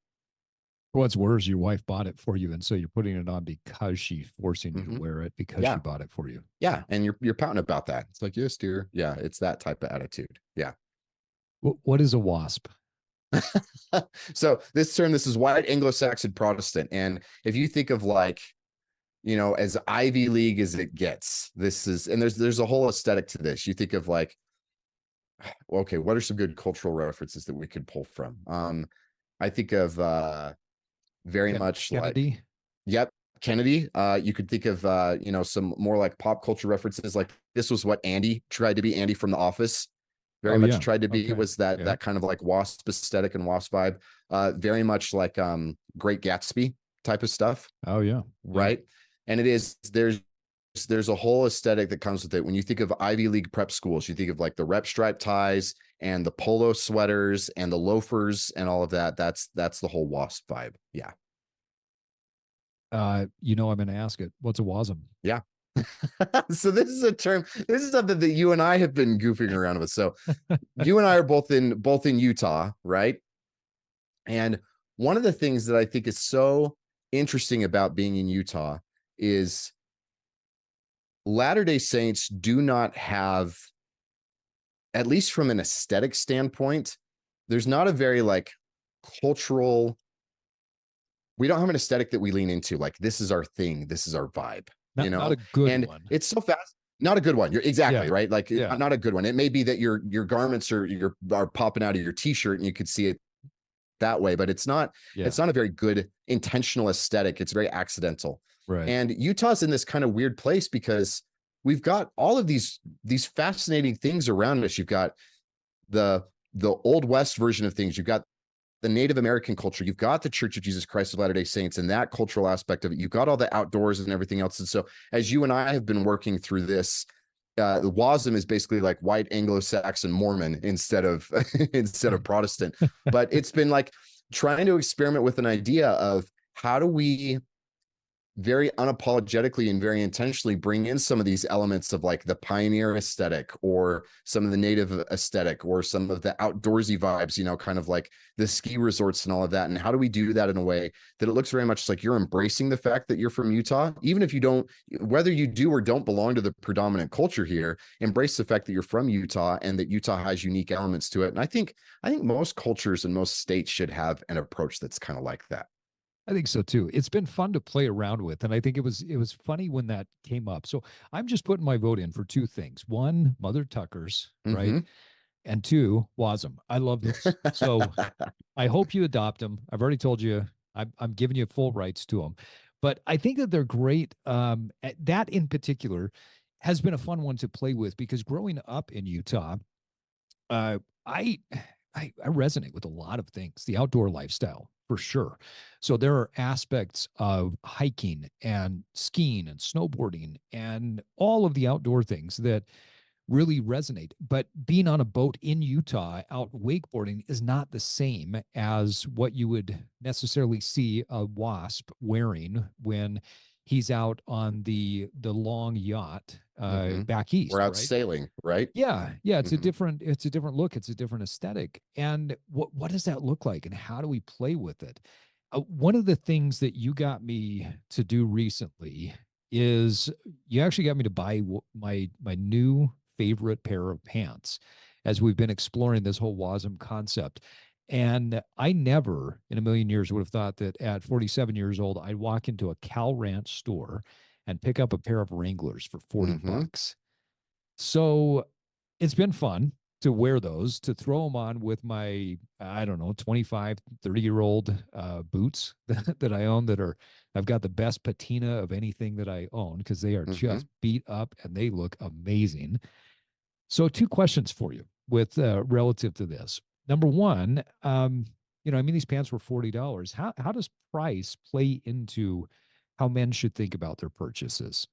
What's worse, your wife bought it for you, and so you're putting it on because she's forcing you to wear it because she bought it for you. Yeah, and you're pouting about that. It's like, yes, dear. Yeah, it's that type of attitude. Yeah. What is a WASP? So this is white Anglo-Saxon Protestant, and if you think of like, as Ivy League as it gets, this is, and there's a whole aesthetic to this. You think of like, okay, what are some good cultural references that we could pull from? I think of very much Kennedy. Like, yep, Kennedy. You could think of some more like pop culture references, like this was what Andy tried to be. Andy from The Office very much tried to be, was that kind of like WASP aesthetic and WASP vibe. Very much like Great Gatsby type of stuff. Oh yeah. Right. And it is, there's a whole aesthetic that comes with it. When you think of Ivy League prep schools, you think of like the rep stripe ties and the polo sweaters and the loafers and all of that. That's the whole WASP vibe. Yeah. I'm going to ask it. What's a WASM? Yeah. So this is a term. This is something that you and I have been goofing around with. So you and I are both in Utah, right? And one of the things that I think is so interesting about being in Utah is Latter-day Saints do not have, at least from an aesthetic standpoint, there's not a very like cultural, we don't have an aesthetic that we lean into. Like, this is our thing. This is our vibe, not a good one. It's so fast. Not a good one. You're exactly right. Like, not a good one. It may be that your garments are popping out of your t-shirt and you could see it that way, but it's not a very good intentional aesthetic. It's very accidental. Right. And Utah's in this kind of weird place because we've got all of these fascinating things around us. You've got the Old West version of things. You've got the Native American culture. You've got the Church of Jesus Christ of Latter-day Saints and that cultural aspect of it. You've got all the outdoors and everything else. And so as you and I have been working through this, the WASM is basically like white Anglo-Saxon Mormon instead of Protestant. But it's been like trying to experiment with an idea of how do we very unapologetically and very intentionally bring in some of these elements of like the pioneer aesthetic or some of the native aesthetic or some of the outdoorsy vibes, kind of like the ski resorts and all of that. And how do we do that in a way that it looks very much like you're embracing the fact that you're from Utah, even if you don't, whether you do or don't belong to the predominant culture here, embrace the fact that you're from Utah and that Utah has unique elements to it. And I think most cultures and most states should have an approach that's kind of like that. I think so too. It's been fun to play around with, and I think it was funny when that came up. So I'm just putting my vote in for two things: one, Mother Tuckers, right, and two, Wasm. I love this. So I hope you adopt them. I've already told you I'm giving you full rights to them, but I think that they're great. That in particular has been a fun one to play with because growing up in Utah, I resonate with a lot of things. The outdoor lifestyle, for sure. So there are aspects of hiking and skiing and snowboarding and all of the outdoor things that really resonate. But being on a boat in Utah out wakeboarding is not the same as what you would necessarily see a WASP wearing when he's out on the long yacht back east. We're out sailing, right? Yeah. It's a different look. It's a different aesthetic. And what does that look like? And how do we play with it? One of the things that you got me to do recently is you actually got me to buy my new favorite pair of pants as we've been exploring this whole WASM concept. And I never in a million years would have thought that at 47 years old, I'd walk into a Cal Ranch store and pick up a pair of Wranglers for $40. So it's been fun. to wear those, to throw them on with my, I don't know, 25, 30-year-old boots that I own I've got the best patina of anything that I own because they are Mm-hmm. just beat up and they look amazing. So, two questions for you with relative to this. Number one, I mean, these pants were $40. How does price play into how men should think about their purchases?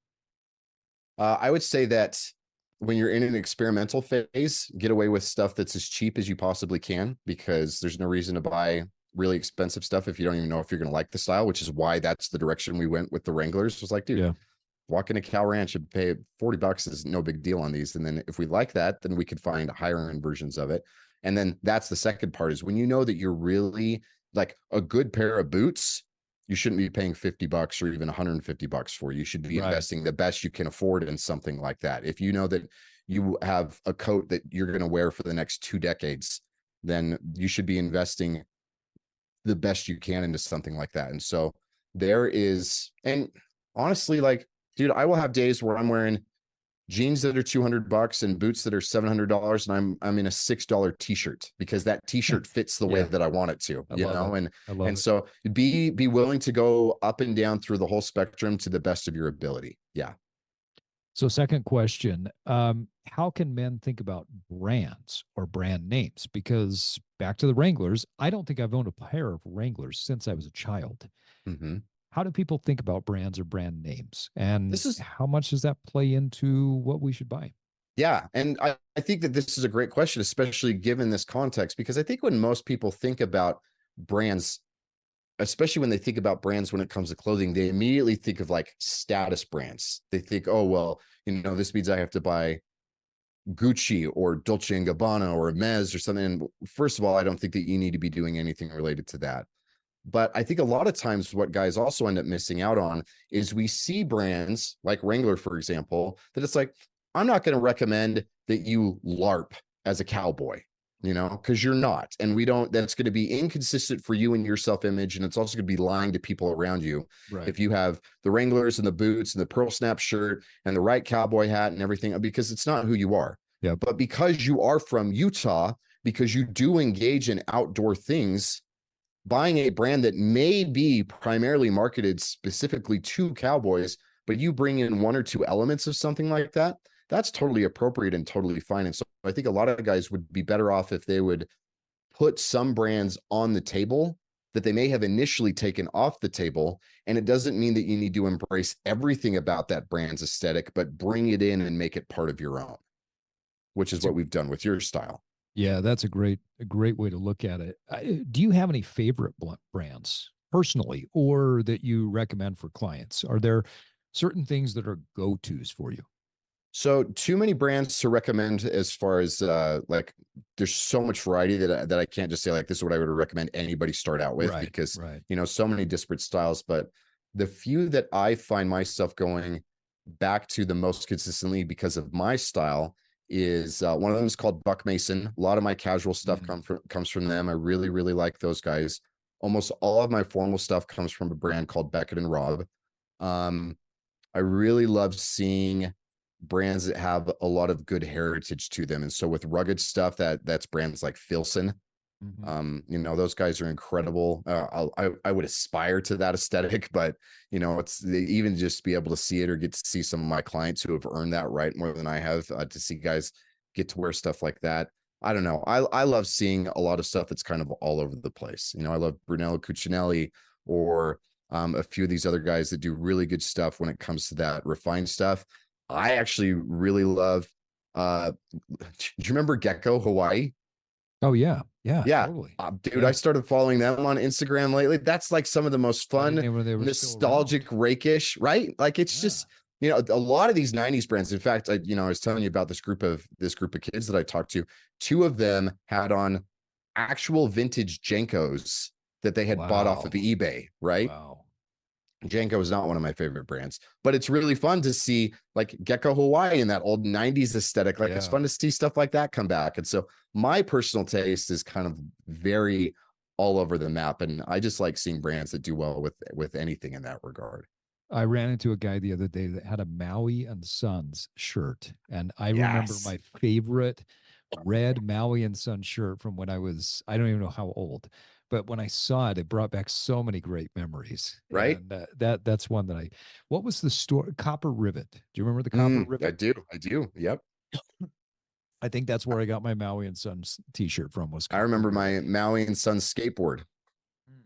I would say that when you're in an experimental phase, get away with stuff that's as cheap as you possibly can, because there's no reason to buy really expensive stuff if you don't even know if you're going to like the style, which is why that's the direction we went with the Wranglers. It was like, dude, Yeah. walk into Cal Ranch and pay $40 is no big deal on these. And then if we like that, then we could find higher end versions of it. And then that's the second part, is when you know that you're really like a good pair of boots, you shouldn't be paying $50 or even $150 for. You should be Right. investing the best you can afford in something like that. If you know that you have a coat that you're going to wear for the next 2 decades, then you should be investing the best you can into something like that. And so there is, and honestly, like, dude, I will have days where I'm wearing jeans that are $200 and boots that are $700, and I'm in a $6 t-shirt because that t-shirt fits the way Yeah. that I want it to, I love it. I love and it. so be willing to go up and down through the whole spectrum to the best of your ability. Yeah. So, second question, how can men think about brands or brand names? Because back to the Wranglers, I don't think I've owned a pair of Wranglers since I was a child. Mm-hmm. How do people think about brands or brand names? And This is how much does that play into what we should buy? Yeah. And I think that this is a great question, especially given this context, because I think when most people think about brands, especially when they think about brands when it comes to clothing, they immediately think of like status brands. They think, oh, well, this means I have to buy Gucci or Dolce and Gabbana or Hermes or something. And first of all, I don't think that you need to be doing anything related to that. But I think a lot of times what guys also end up missing out on is we see brands like Wrangler, for example, that it's like, I'm not going to recommend that you LARP as a cowboy, because you're not. And that's going to be inconsistent for you and your self image. And it's also going to be lying to people around you. Right. If you have the Wranglers and the boots and the pearl snap shirt and the right cowboy hat and everything, because it's not who you are. Yep. But because you are from Utah, because you do engage in outdoor things, buying a brand that may be primarily marketed specifically to cowboys, but you bring in one or two elements of something like that, that's totally appropriate and totally fine. And so I think a lot of guys would be better off if they would put some brands on the table that they may have initially taken off the table. And it doesn't mean that you need to embrace everything about that brand's aesthetic, but bring it in and make it part of your own, which is what we've done with your style. Yeah, that's a great way to look at it. Do you have any favorite brands personally, or that you recommend for clients? Are there certain things that are go-tos for you? So too many brands to recommend as far as like there's so much variety that I can't just say like this is what I would recommend anybody start out with, because so many disparate styles. But the few that I find myself going back to the most consistently because of my style is one of them is called Buck Mason. A lot of my casual stuff comes from them. I really, really like those guys. Almost all of my formal stuff comes from a brand called Beckett and Robb. I really love seeing brands that have a lot of good heritage to them. And so with rugged stuff, that's brands like Filson. Those guys are incredible. I would aspire to that aesthetic, but it's even just be able to see it or get to see some of my clients who have earned that right more than I have, to see guys get to wear stuff like that. I don't know. I love seeing a lot of stuff that's kind of all over the place. I love Brunello Cucinelli or a few of these other guys that do really good stuff when it comes to that refined stuff. I actually really love, do you remember Gecko Hawaii? Oh yeah. Totally. Dude, I started following them on Instagram lately. That's like some of the most fun, nostalgic, rakish, right? Like it's just, a lot of these 90s brands. In fact, I was telling you about this group of kids that I talked to. Two of them had on actual vintage Jenkos that they had bought off of eBay, right? Wow. Jenko is not one of my favorite brands, but it's really fun to see like Gecko Hawaii in that old 90s aesthetic. Like it's fun to see stuff like that come back. And so my personal taste is kind of very all over the map. And I just like seeing brands that do well with anything in that regard. I ran into a guy the other day that had a Maui and Sons shirt. And I remember my favorite red Maui and Son shirt from when I don't even know how old, but when I saw it, it brought back so many great memories. Right? And that's one that what was the store? Copper Rivet. Do you remember the Copper I Rivet? do. I do. Yep. I think that's where I got my Maui and Son t-shirt from, was I Copper remember Rivet. my Maui and Son skateboard. Mm.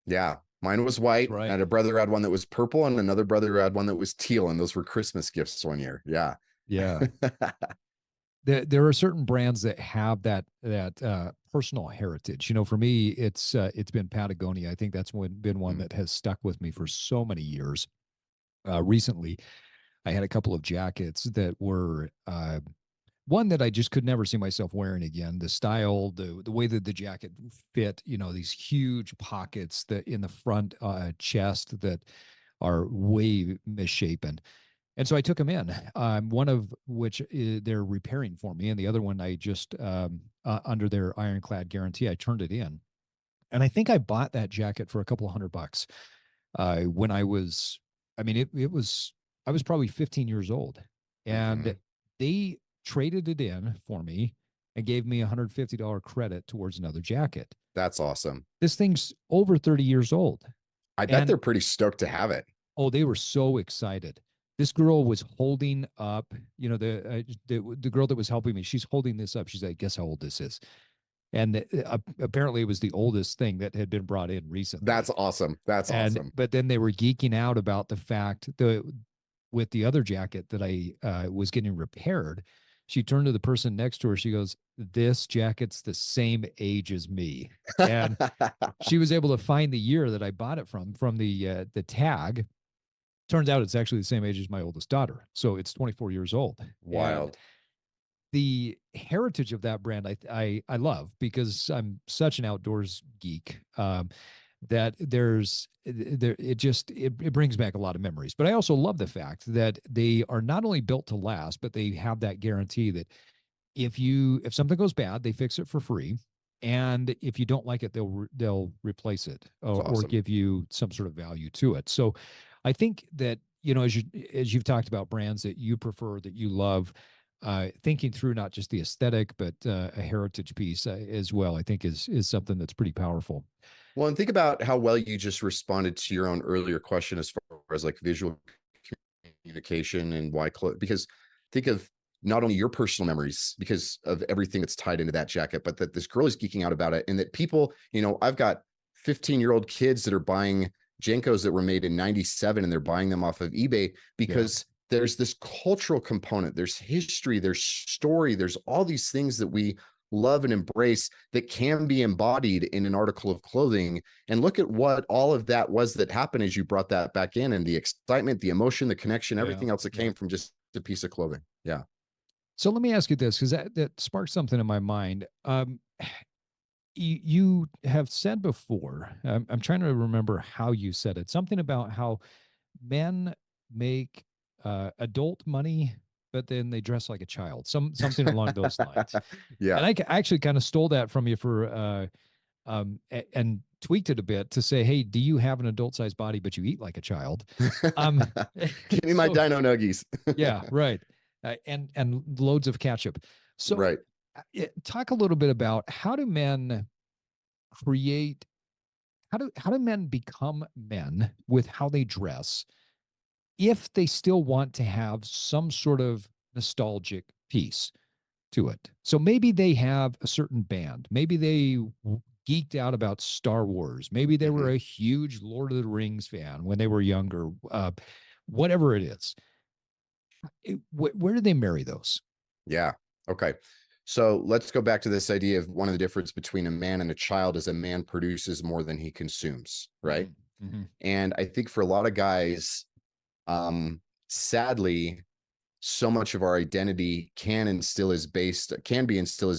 Yeah. Mine was That's white. I right. had a brother who had one that was purple and another brother who had one that was teal. And those were Christmas gifts one year. Yeah. Yeah. There are certain brands that have that personal heritage. For me, it's been Patagonia. I think that's been one that has stuck with me for so many years. Recently, I had a couple of jackets that were one that I just could never see myself wearing again. The style, the way that the jacket fit, these huge pockets that in the front chest that are way misshapen. And so I took them in, one of which they're repairing for me, and the other one I just, under their ironclad guarantee, I turned it in. And I think I bought that jacket for a couple of $100 when I was probably 15 years old. And they traded it in for me and gave me a $150 credit towards another jacket. That's awesome. This thing's over 30 years old. I bet And they're pretty stoked to have it. oh, they were so excited. This girl was holding up, the girl that was helping me. She's holding this up. She's like, "Guess how old this is?" And apparently, it was the oldest thing that had been brought in recently. That's awesome. That's awesome. But then they were geeking out about the fact that with the other jacket that I was getting repaired, she turned to the person next to her. She goes, "This jacket's the same age as me," and she was able to find the year that I bought it from the tag. Turns out it's actually the same age as my oldest daughter. So it's 24 years old. And Wild. the heritage of that brand I love because I'm such an outdoors geek. That it brings back a lot of memories. But I also love the fact that they are not only built to last, but they have that guarantee that if something goes bad, they fix it for free. And if you don't like it, they'll replace it or Awesome. give you some sort of value to it. So I think that, as you've talked about brands that you prefer, that you love, thinking through not just the aesthetic, but a heritage piece as well, I think is something that's pretty powerful. Well, and think about how well you just responded to your own earlier question as far as like visual communication and why because think of not only your personal memories because of everything that's tied into that jacket, but that this girl is geeking out about it. And that people, I've got 15-year-old kids that are buying Jenkos that were made in 97 and they're buying them off of eBay because there's this cultural component, there's history, there's story, there's all these things that we love and embrace that can be embodied in an article of clothing. And look at what all of that was that happened as you brought that back in, and the excitement, the emotion, the connection, everything else that came from just a piece of clothing. Yeah. So let me ask you this, because that sparked something in my mind. You have said before, I'm trying to remember how you said it, something about how men make adult money, but then they dress like a child, something along those lines. Yeah. And I actually kind of stole that from you and tweaked it a bit to say, hey, do you have an adult sized body, but you eat like a child? Give me my dino nuggies. Yeah, right. And loads of ketchup. So right. Talk a little bit about how do men create, how do men become men with how they dress if they still want to have some sort of nostalgic piece to it. So maybe they have a certain band. Maybe they geeked out about Star Wars. Maybe they were a huge Lord of the Rings fan when they were younger. Whatever it is. Where do they marry those? Yeah. Okay. So let's go back to this idea of one of the difference between a man and a child is a man produces more than he consumes, right? Mm-hmm. And I think for a lot of guys, sadly, so much of our identity can be and still is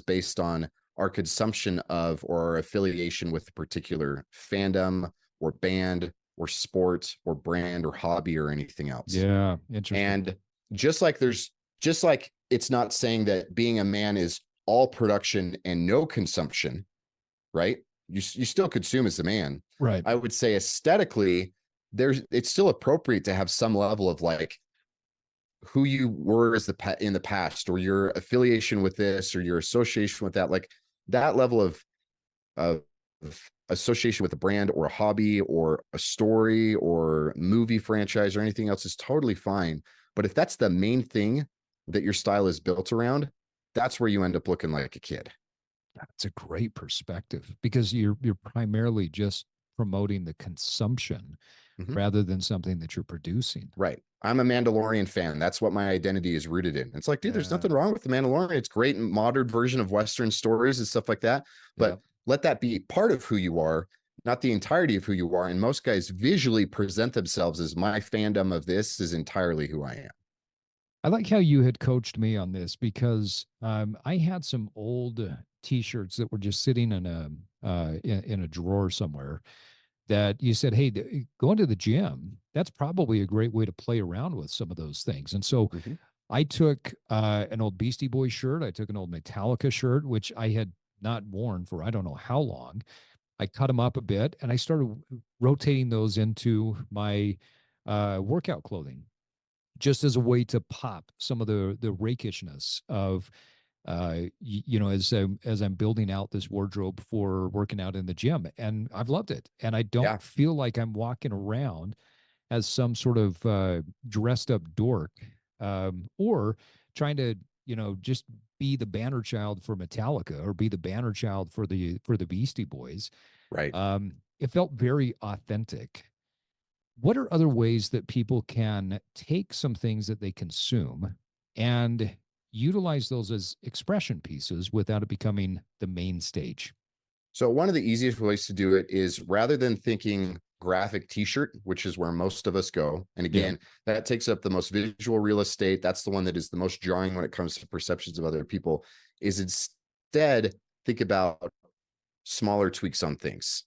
based on our consumption of or our affiliation with a particular fandom or band or sport or brand or hobby or anything else. Yeah, interesting. And just like it's not saying that being a man is all production and no consumption, right? You still consume as a man. Right. I would say aesthetically, it's still appropriate to have some level of like who you were as in the past, or your affiliation with this, or your association with that, like that level of association with a brand or a hobby or a story or movie franchise or anything else is totally fine. But if that's the main thing that your style is built around, that's where you end up looking like a kid. That's a great perspective because you're primarily just promoting the consumption Mm-hmm. rather than something that you're producing. Right. I'm a Mandalorian fan. That's what my identity is rooted in. It's like, dude, there's Yeah. nothing wrong with the Mandalorian. It's great and modern version of Western stories and stuff like that. Yeah. But let that be part of who you are, not the entirety of who you are. And most guys visually present themselves as my fandom of this is entirely who I am. I like how you had coached me on this because I had some old T-shirts that were just sitting in a drawer somewhere. That you said, hey, going to the gym, that's probably a great way to play around with some of those things. And so Mm-hmm. I took an old Beastie Boys shirt, I took an old Metallica shirt, which I had not worn for I don't know how long. I cut them up a bit, and I started rotating those into my workout clothing just as a way to pop some of the rakishness of as I'm building out this wardrobe for working out in the gym, and I've loved it, and I Yeah. don't feel like I'm walking around as some sort of dressed up dork, or trying to just be the banner child for Metallica or be the banner child for the Beastie Boys. Right. It felt very authentic. What are other ways that people can take some things that they consume and utilize those as expression pieces without it becoming the main stage? So one of the easiest ways to do it is rather than thinking graphic t-shirt, which is where most of us go. And Yeah. again, that takes up the most visual real estate. That's the one that is the most jarring when it comes to perceptions of other people, is instead think about smaller tweaks on things.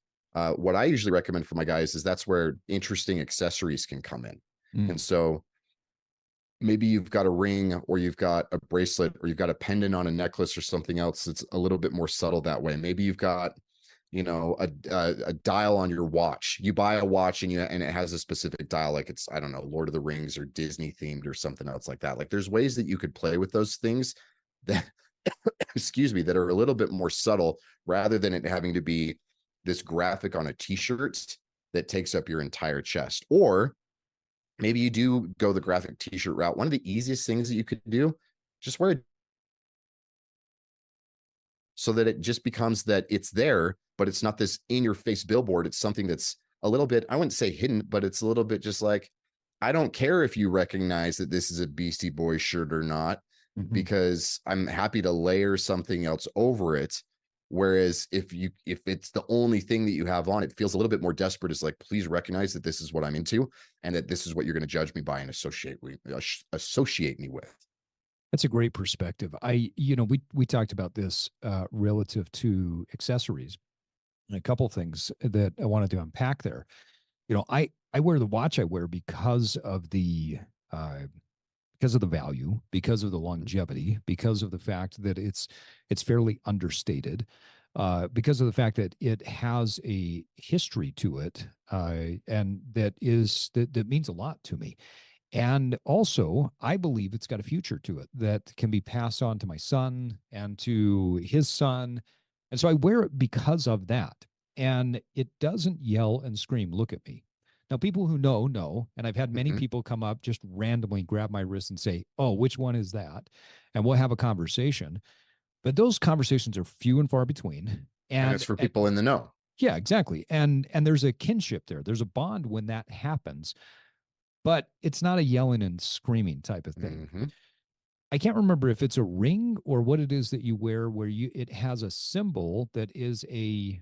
What I usually recommend for my guys is that's where interesting accessories can come in. Mm. And so maybe you've got a ring or you've got a bracelet or you've got a pendant on a necklace or something else that's a little bit more subtle that way. Maybe you've got a dial on your watch. You buy a watch and it has a specific dial, like it's, I don't know, Lord of the Rings or Disney themed or something else like that. Like there's ways that you could play with those things that excuse me, that are a little bit more subtle rather than it having to be this graphic on a t-shirt that takes up your entire chest. Or maybe you do go the graphic t-shirt route. One of the easiest things that you could do, just wear it so that it just becomes that it's there, but it's not this in your face billboard. It's something that's a little bit, I wouldn't say hidden, but it's a little bit just like, I don't care if you recognize that this is a Beastie Boys shirt or not, Mm-hmm. because I'm happy to layer something else over it. Whereas if it's the only thing that you have on, it feels a little bit more desperate. It's like, please recognize that this is what I'm into and that this is what you're going to judge me by and associate me with. That's a great perspective. We talked about this relative to accessories and a couple things that I wanted to unpack there. I wear the watch I wear uh, because of the value, because of the longevity, because of the fact that it's fairly understated, because of the fact that it has a history to it, and that means a lot to me. And also, I believe it's got a future to it that can be passed on to my son and to his son. And so I wear it because of that. And it doesn't yell and scream, look at me. Now, people who know. And I've had many Mm-hmm. people come up, just randomly grab my wrist and say, oh, which one is that? And we'll have a conversation. But those conversations are few and far between. And it's for people in the know. Yeah, exactly. And there's a kinship there. There's a bond when that happens, but it's not a yelling and screaming type of thing. Mm-hmm. I can't remember if it's a ring or what it is that you wear where it has a symbol that is a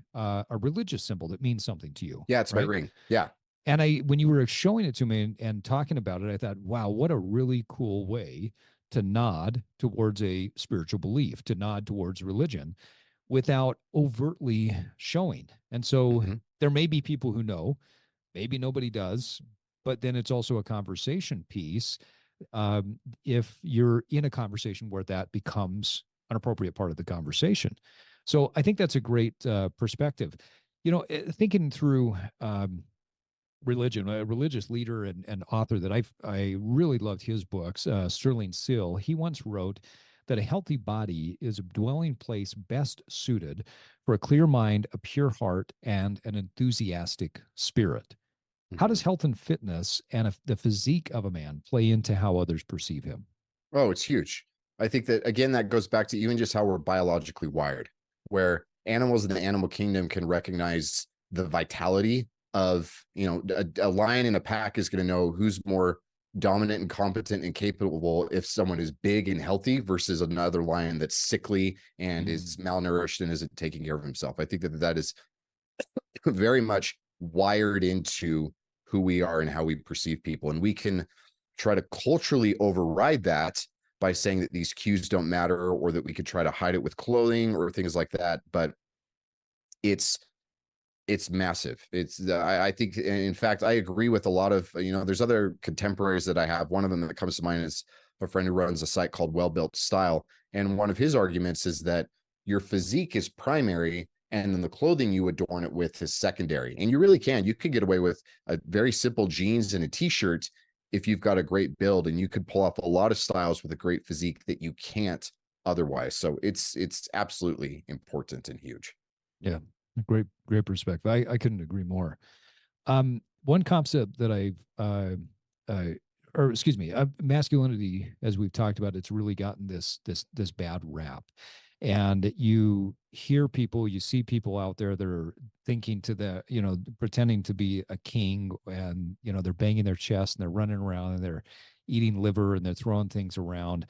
religious symbol that means something to you. Yeah, it's my Right. ring. Yeah. And when you were showing it to me and talking about it, I thought, wow, what a really cool way to nod towards a spiritual belief, to nod towards religion without overtly showing. And so Mm-hmm. there may be people who know, maybe nobody does, but then it's also a conversation piece, if you're in a conversation where that becomes an appropriate part of the conversation. So I think that's a great perspective. Thinking through religion. A religious leader and author that I really loved his books, Sterling Sill. He once wrote that a healthy body is a dwelling place best suited for a clear mind, a pure heart, and an enthusiastic spirit. How does Mhm. health and fitness and the physique of a man play into how others perceive him? Oh, it's huge. I think that again, that goes back to even just how we're biologically wired, where animals in the animal kingdom can recognize the vitality of, a lion in a pack is going to know who's more dominant and competent and capable if someone is big and healthy versus another lion that's sickly and is Mm. malnourished and isn't taking care of himself. I think that that is very much wired into who we are and how we perceive people. And we can try to culturally override that by saying that these cues don't matter or that we could try to hide it with clothing or things like that. But it's it's massive. I think, in fact, I agree with a lot of, there's other contemporaries that I have. One of them that comes to mind is a friend who runs a site called Well Built Style. And one of his arguments is that your physique is primary and then the clothing you adorn it with is secondary. And you really can. You could get away with a very simple jeans and a t-shirt if you've got a great build, and you could pull off a lot of styles with a great physique that you can't otherwise. So it's absolutely important and huge. Yeah, great perspective. I couldn't agree more. One concept that uh, or excuse me, masculinity, as we've talked about, it's really gotten this bad rap, and you hear people, you see people out there that are thinking to the, pretending to be a king, and they're banging their chest and they're running around and they're eating liver and they're throwing things around.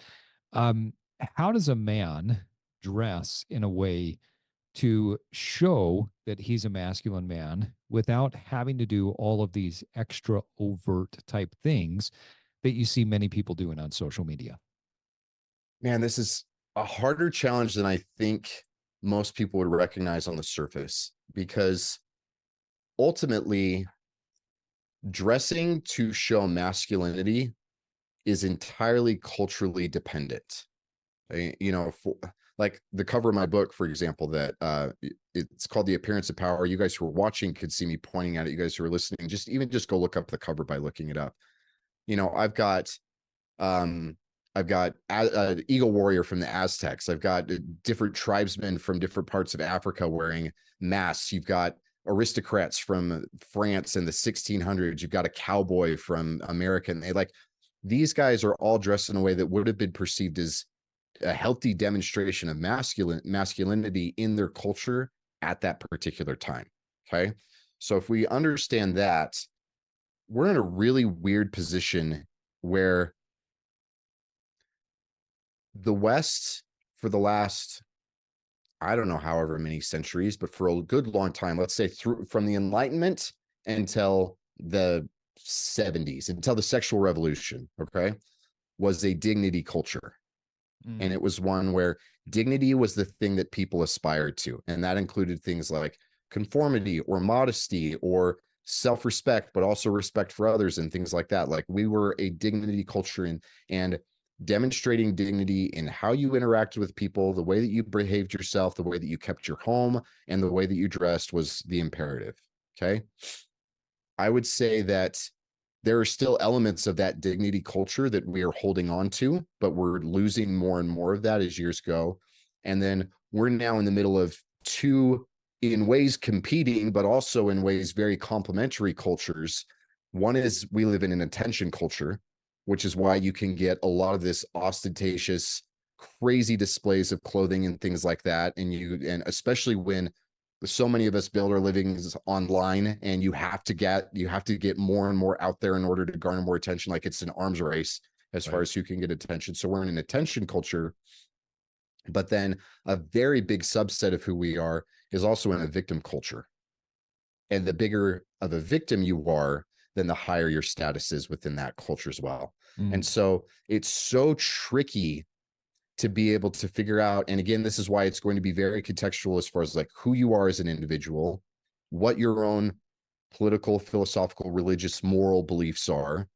Um, how does a man dress in a way to show that he's a masculine man without having to do all of these extra overt type things that you see many people doing on social media? Man, this is a harder challenge than I think most people would recognize on the surface, because ultimately dressing to show masculinity is entirely culturally dependent. Like the cover of my book, for example, that it's called The Appearance of Power. You guys who are watching could see me pointing at it. You guys who are listening, just go look up the cover by looking it up. You know, um, I've got Eagle Warrior from the Aztecs. I've got different tribesmen from different parts of Africa wearing masks. You've got aristocrats from France in the 1600s. You've got a cowboy from America. And these guys are all dressed in a way that would have been perceived as a healthy demonstration of masculinity in their culture at that particular time. Okay. So if we understand that, we're in a really weird position where the West, for the last, I don't know, however many centuries, but for a good long time, let's say from the Enlightenment until the 70s, until the sexual revolution, okay, was a dignity culture. And Mm. it was one where dignity was the thing that people aspired to. And that included things like conformity or modesty or self-respect, but also respect for others and things like that. Like, we were a dignity culture, and demonstrating dignity in how you interacted with people, the way that you behaved yourself, the way that you kept your home, and the way that you dressed was the imperative. Okay. I would say that there are still elements of that dignity culture that we are holding on to, but we're losing more and more of that as years go. And then we're now in the middle of two, in ways competing, but also in ways very complementary cultures. One is we live in an attention culture, which is why you can get a lot of this ostentatious, crazy displays of clothing and things like that. And especially when so many of us build our livings online, and you have to get more and more out there in order to garner more attention. Like, it's an arms race as far Right. as who can get attention. So we're in an attention culture, but then a very big subset of who we are is also in a victim culture. And the bigger of a victim you are, then the higher your status is within that culture as well. And Mm. so it's so tricky to be able to figure out. And again, this is why it's going to be very contextual as far as like who you are as an individual, what your own political, philosophical, religious, moral beliefs are,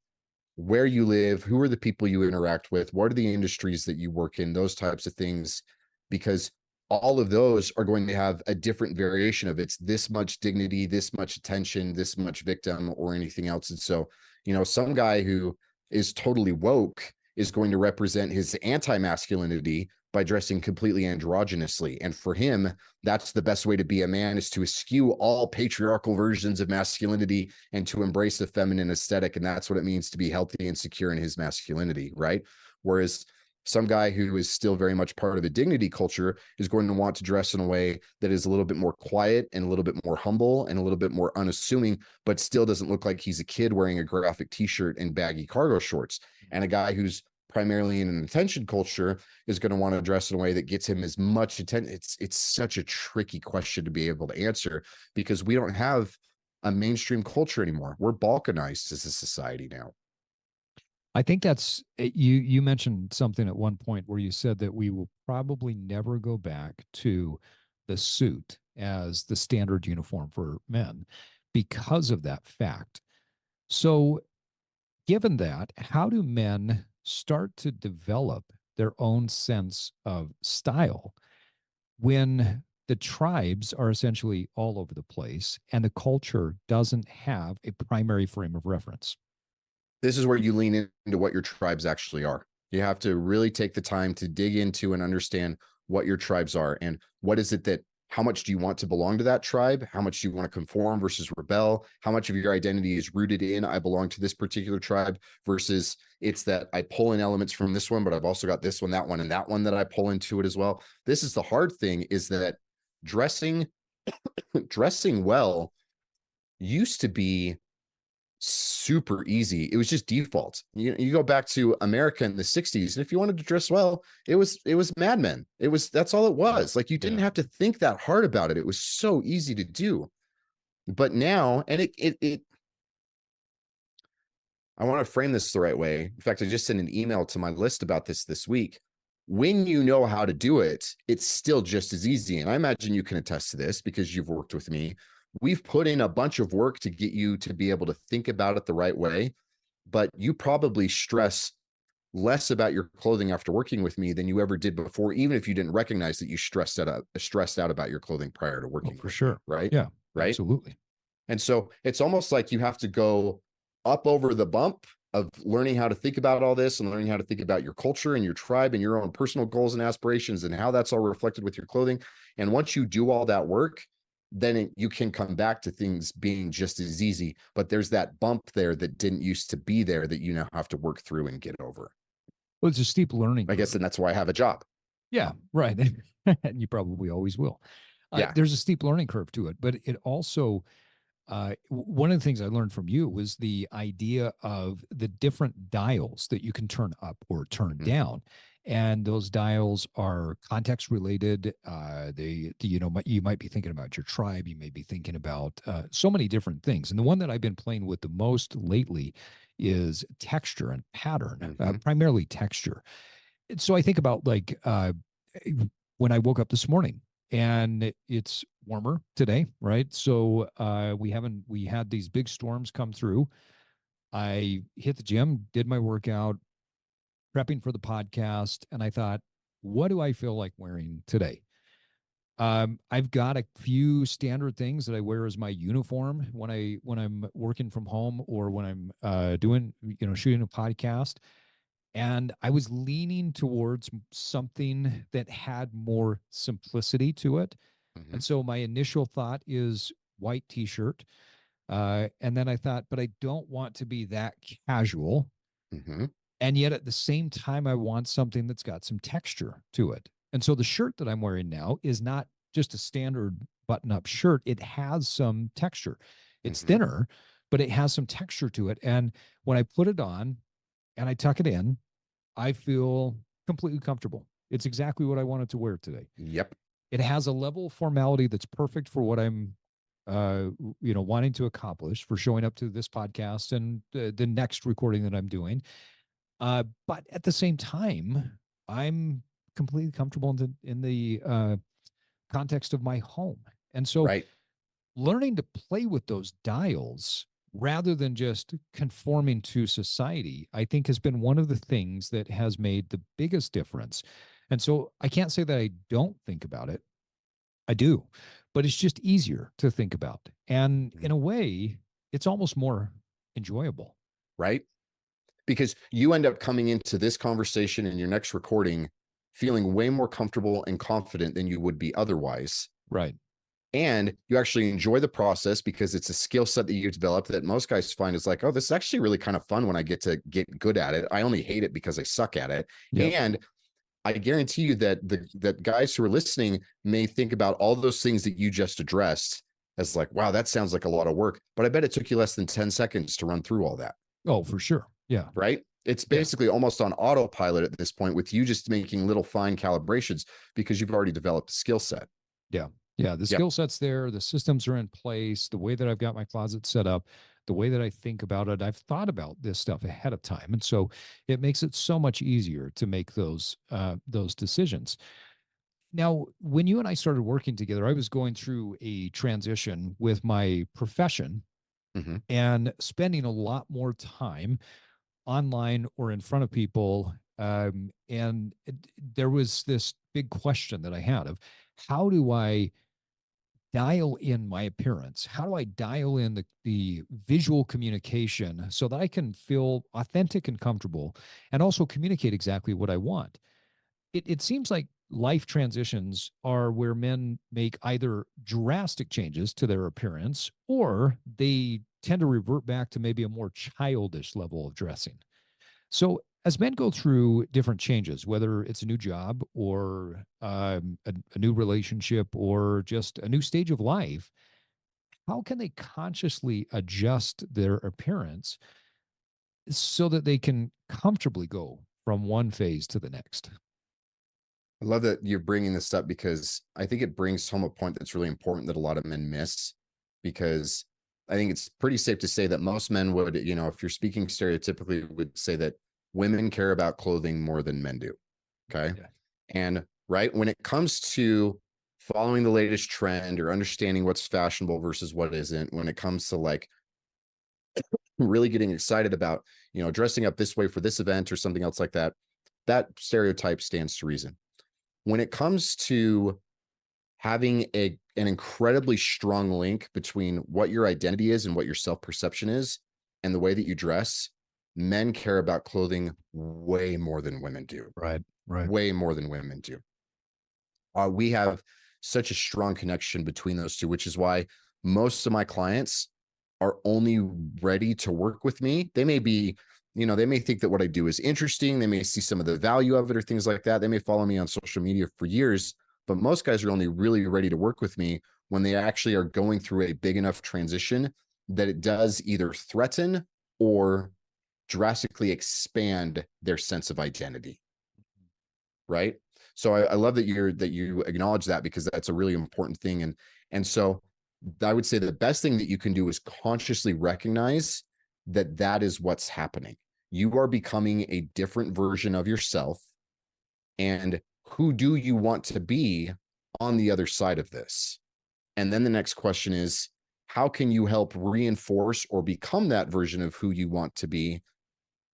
where you live, who are the people you interact with, what are the industries that you work in, those types of things. Because all of those are going to have a different variation of it's this much dignity, this much attention, this much victim, or anything else. And so, some guy who is totally woke is going to represent his anti-masculinity by dressing completely androgynously. And for him, that's the best way to be a man, is to eschew all patriarchal versions of masculinity and to embrace the feminine aesthetic. And that's what it means to be healthy and secure in his masculinity, right? Whereas some guy who is still very much part of a dignity culture is going to want to dress in a way that is a little bit more quiet and a little bit more humble and a little bit more unassuming, but still doesn't look like he's a kid wearing a graphic t-shirt and baggy cargo shorts. And a guy who's primarily in an attention culture is going to want to dress in a way that gets him as much attention. It's such a tricky question to be able to answer, because we don't have a mainstream culture anymore. We're balkanized as a society now. I think that's you mentioned something at one point where you said that we will probably never go back to the suit as the standard uniform for men because of that fact. So, given that, how do men start to develop their own sense of style when the tribes are essentially all over the place and the culture doesn't have a primary frame of reference? This is where you lean into what your tribes actually are. You have to really take the time to dig into and understand what your tribes are, and what is it that, how much do you want to belong to that tribe? How much do you want to conform versus rebel? How much of your identity is rooted in, I belong to this particular tribe, versus it's that I pull in elements from this one, but I've also got this one, and that one that I pull into it as well. This is the hard thing, is that dressing well used to be super easy. It was just default. You go back to America in the 60s, and if you wanted to dress well, it was Mad Men. That's all it was. Like, you didn't have to think that hard about it. It was so easy to do. But now, and I want to frame this the right way. In fact, I just sent an email to my list about this week. When you know how to do it, it's still just as easy. And I imagine you can attest to this because you've worked with me. We've put in a bunch of work to get you to be able to think about it the right way, but you probably stress less about your clothing after working with me than you ever did before, even if you didn't recognize that you stressed out about your clothing prior to working for with sure. me, right? Yeah, right. Absolutely. And so it's almost like you have to go up over the bump of learning how to think about all this and learning how to think about your culture and your tribe and your own personal goals and aspirations and how that's all reflected with your clothing. And once you do all that work, then you can come back to things being just as easy. But there's that bump there that didn't used to be there that you now have to work through and get over. Well, it's a steep learning I guess, curve. and that's why I have a job. Yeah, right. And you probably always will. Yeah. There's a steep learning curve to it, but it also, one of the things I learned from you was the idea of the different dials that you can turn up or turn down. And those dials are context related. You might be thinking about your tribe. You may be thinking about so many different things. And the one that I've been playing with the most lately is texture and pattern, primarily texture. And so I think about when I woke up this morning and it's warmer today, right? So we had these big storms come through. I hit the gym, did my workout, prepping for the podcast, and I thought, what do I feel like wearing today? I've got a few standard things that I wear as my uniform when I'm working from home or when I'm doing shooting a podcast. And I was leaning towards something that had more simplicity to it. And so my initial thought is white t-shirt. And then I thought, but I don't want to be that casual. And yet at the same time, I want something that's got some texture to it. And so the shirt that I'm wearing now is not just a standard button-up shirt. It has some texture. It's thinner, but it has some texture to it. And when I put it on and I tuck it in, I feel completely comfortable. It's exactly what I wanted to wear today. Yep. It has a level of formality that's perfect for what I'm wanting to accomplish, for showing up to this podcast and the next recording that I'm doing. But at the same time, I'm completely comfortable in the context of my home. And so learning to play with those dials rather than just conforming to society, I think has been one of the things that has made the biggest difference. And so I can't say that I don't think about it. I do, but it's just easier to think about. And in a way, it's almost more enjoyable. Right? Because you end up coming into this conversation and your next recording feeling way more comfortable and confident than you would be otherwise. Right. And you actually enjoy the process because it's a skill set that you develop that most guys find is like, oh, this is actually really kind of fun when I get to get good at it. I only hate it because I suck at it. Yep. And I guarantee you that that guys who are listening may think about all those things that you just addressed as like, wow, that sounds like a lot of work. But I bet it took you less than 10 seconds to run through all that. Oh, for sure. Yeah. Right? It's Yeah. basically almost on autopilot at this point with you just making little fine calibrations because you've already developed a skill set. Yeah. Yeah. The skill set's there. The systems are in place. The way that I've got my closet set up, the way that I think about it, I've thought about this stuff ahead of time. And so it makes it so much easier to make those decisions. Now, when you and I started working together, I was going through a transition with my profession and spending a lot more time online or in front of people. And there was this big question that I had of how do I dial in my appearance? How do I dial in the visual communication so that I can feel authentic and comfortable and also communicate exactly what I want? It seems like life transitions are where men make either drastic changes to their appearance or they tend to revert back to maybe a more childish level of dressing. So, as men go through different changes, whether it's a new job or a new relationship or just a new stage of life, how can they consciously adjust their appearance so that they can comfortably go from one phase to the next? I love that you're bringing this up because I think it brings home a point that's really important that a lot of men miss. Because I think it's pretty safe to say that most men would, if you're speaking stereotypically, would say that women care about clothing more than men do. Okay. Yeah. And right when it comes to following the latest trend or understanding what's fashionable versus what isn't, when it comes to like really getting excited about, dressing up this way for this event or something else like that, that stereotype stands to reason. When it comes to having an incredibly strong link between what your identity is and what your self-perception is and the way that you dress, men care about clothing way more than women do. Right. Right. Way more than women do. We have such a strong connection between those two, which is why most of my clients are only ready to work with me. They may be, they may think that what I do is interesting. They may see some of the value of it or things like that. They may follow me on social media for years, but most guys are only really ready to work with me when they actually are going through a big enough transition that it does either threaten or drastically expand their sense of identity. Right. So I love that you acknowledge that because that's a really important thing. And so I would say the best thing that you can do is consciously recognize that that is what's happening. You are becoming a different version of yourself. And who do you want to be on the other side of this? And then the next question is, how can you help reinforce or become that version of who you want to be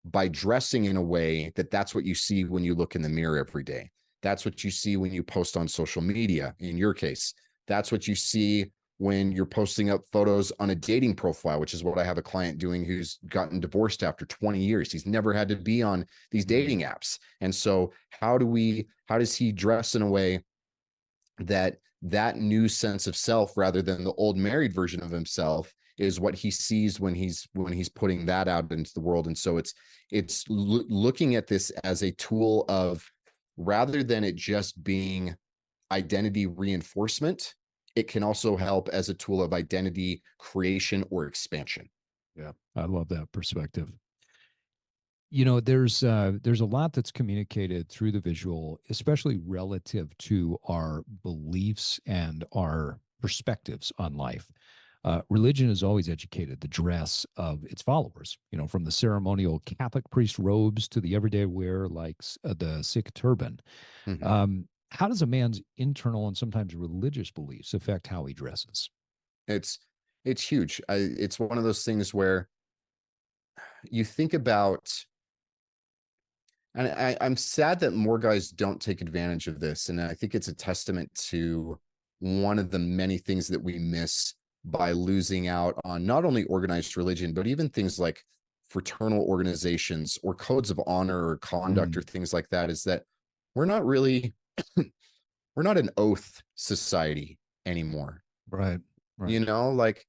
by dressing in a way that that's what you see when you look in the mirror every day? That's what you see when you post on social media. In your case, that's what you see when you're posting up photos on a dating profile, which is what I have a client doing who's gotten divorced after 20 years. He's never had to be on these dating apps. And so how does he dress in a way that new sense of self rather than the old married version of himself is what he sees when he's putting that out into the world? And so it's looking at this as a tool of, rather than it just being identity reinforcement, it can also help as a tool of identity creation or expansion. Yeah. I love that perspective. There's a lot that's communicated through the visual, especially relative to our beliefs and our perspectives on life. Religion has always educated the dress of its followers, from the ceremonial Catholic priest robes to the everyday wear like the Sikh turban. How does a man's internal and sometimes religious beliefs affect how he dresses? It's huge. It's one of those things where you think about, And I'm sad that more guys don't take advantage of this. And I think it's a testament to one of the many things that we miss by losing out on not only organized religion, but even things like fraternal organizations or codes of honor or conduct or things like that, is that we're not really, we're not an oath society anymore. Right. You know, like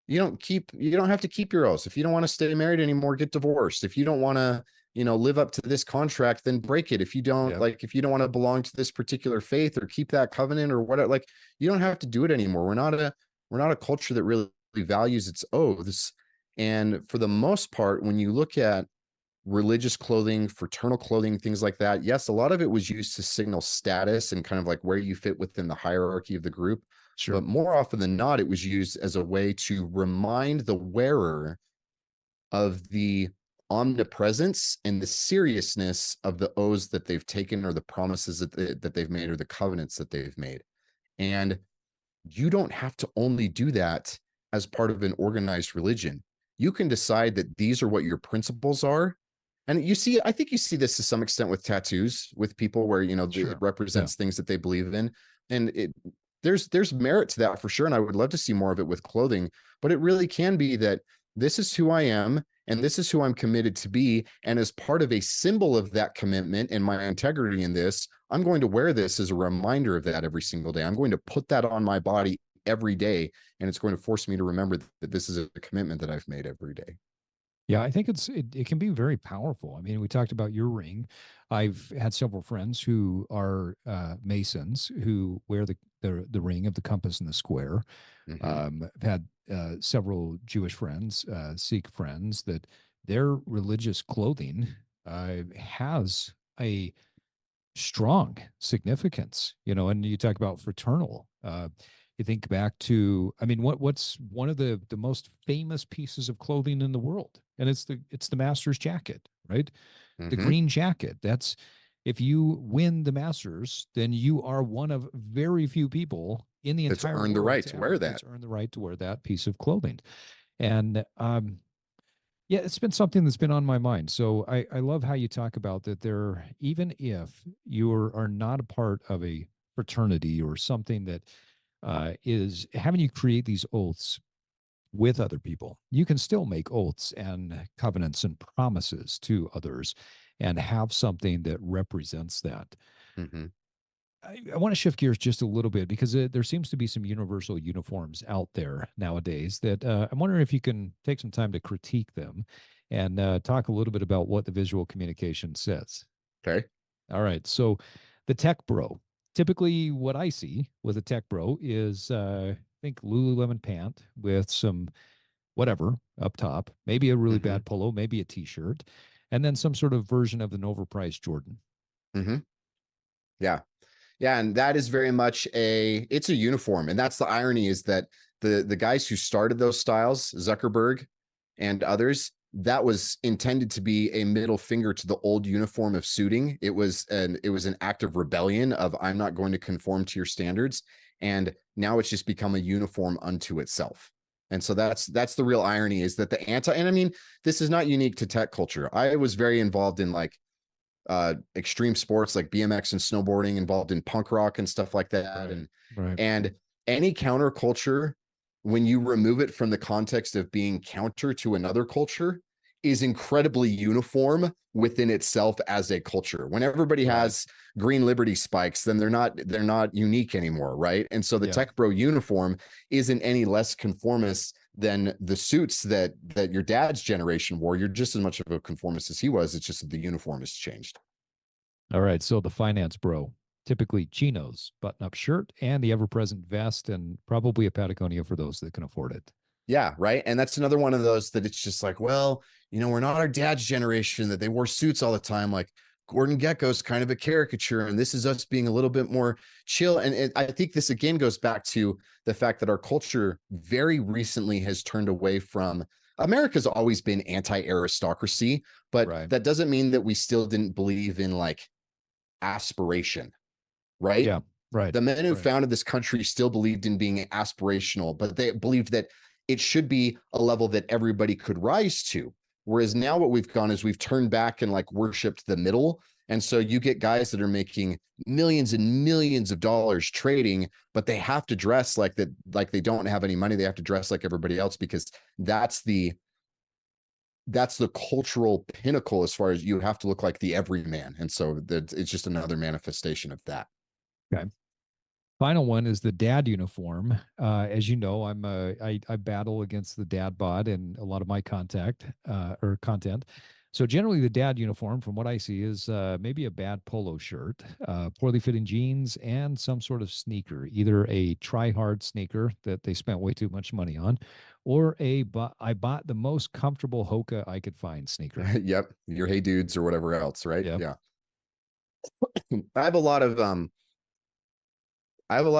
you don't have to keep your oaths. If you don't want to stay married anymore, get divorced. If you don't want to, live up to this contract, then break it. If you don't if you don't want to belong to this particular faith or keep that covenant or whatever, like you don't have to do it anymore. We're not a culture that really values its oaths. And for the most part, when you look at religious clothing, fraternal clothing, things like that, yes, a lot of it was used to signal status and kind of like where you fit within the hierarchy of the group. Sure. But more often than not, it was used as a way to remind the wearer of the omnipresence and the seriousness of the oaths that they've taken, or the promises that they've made, or the covenants that they've made. And you don't have to only do that as part of an organized religion. You can decide that these are what your principles are. And I think you see this to some extent with tattoos, with people where, it represents things that they believe in. And there's merit to that for sure. And I would love to see more of it with clothing, but it really can be that this is who I am and this is who I'm committed to be. And as part of a symbol of that commitment and my integrity in this, I'm going to wear this as a reminder of that every single day. I'm going to put that on my body every day. And it's going to force me to remember that this is a commitment that I've made every day. Yeah, I think it can be very powerful. I mean, we talked about your ring. I've had several friends who are Masons who wear the ring of the compass and the square. I've had several Jewish friends, Sikh friends, that their religious clothing has a strong significance. And you talk about fraternal. You think back to, I mean, what's one of the most famous pieces of clothing in the world, and it's the Masters jacket, right? The green jacket. That's, if you win the Masters, then you are one of very few people in the entire world earned the right to wear that. That's earned the right to wear that piece of clothing. And yeah, it's been something that's been on my mind. So I love how you talk about that. There, even if you are not a part of a fraternity or something that is having you create these oaths with other people, you can still make oaths and covenants and promises to others and have something that represents that. I want to shift gears just a little bit because there seems to be some universal uniforms out there nowadays that I'm wondering if you can take some time to critique them and talk a little bit about what the visual communication says. Okay. All right. So the tech bro, typically what I see with a tech bro is I think Lululemon pant with some whatever up top, maybe a really bad polo, maybe a t-shirt, and then some sort of version of an overpriced Jordan. Yeah. Yeah. And that is very much it's a uniform. And that's the irony, is that the guys who started those styles, Zuckerberg and others, that was intended to be a middle finger to the old uniform of suiting. It was an act of rebellion of, I'm not going to conform to your standards. And now it's just become a uniform unto itself. And so that's the real irony, is that and I mean, this is not unique to tech culture. I was very involved in like extreme sports like BMX and snowboarding, involved in punk rock and stuff like that. And any counterculture, when you remove it from the context of being counter to another culture, is incredibly uniform within itself as a culture. When everybody has green Liberty spikes, then they're not unique anymore, right? And so the tech bro uniform isn't any less conformist than the suits that your dad's generation wore. You're just as much of a conformist as he was. It's just that the uniform has changed. All right. So the finance bro, typically chinos, button-up shirt, and the ever-present vest, and probably a Patagonia for those that can afford it. Yeah, right. And that's another one of those that it's just like, well, we're not our dad's generation that they wore suits all the time. Like Gordon Gekko's kind of a caricature, and this is us being a little bit more chill. And I think this again goes back to the fact that our culture very recently has turned away from, America's always been anti-aristocracy, but that doesn't mean that we still didn't believe in like aspiration, right? Yeah, right. The men who founded this country still believed in being aspirational, but they believed that it should be a level that everybody could rise to. Whereas now what we've gone is we've turned back and like worshiped the middle. And so you get guys that are making millions and millions of dollars trading, but they have to dress like that, like they don't have any money. They have to dress like everybody else because that's the cultural pinnacle as far as you have to look like the everyman. And so it's just another manifestation of that. Okay. Final one is the dad uniform. As you know, I battle against the dad bod in a lot of my content. So generally, the dad uniform, from what I see, is maybe a bad polo shirt, poorly fitting jeans, and some sort of sneaker, either a try-hard sneaker that they spent way too much money on, or I bought the most comfortable Hoka I could find sneaker. Yep, your Hey Dudes or whatever else, right? Yep. Yeah. I have a lot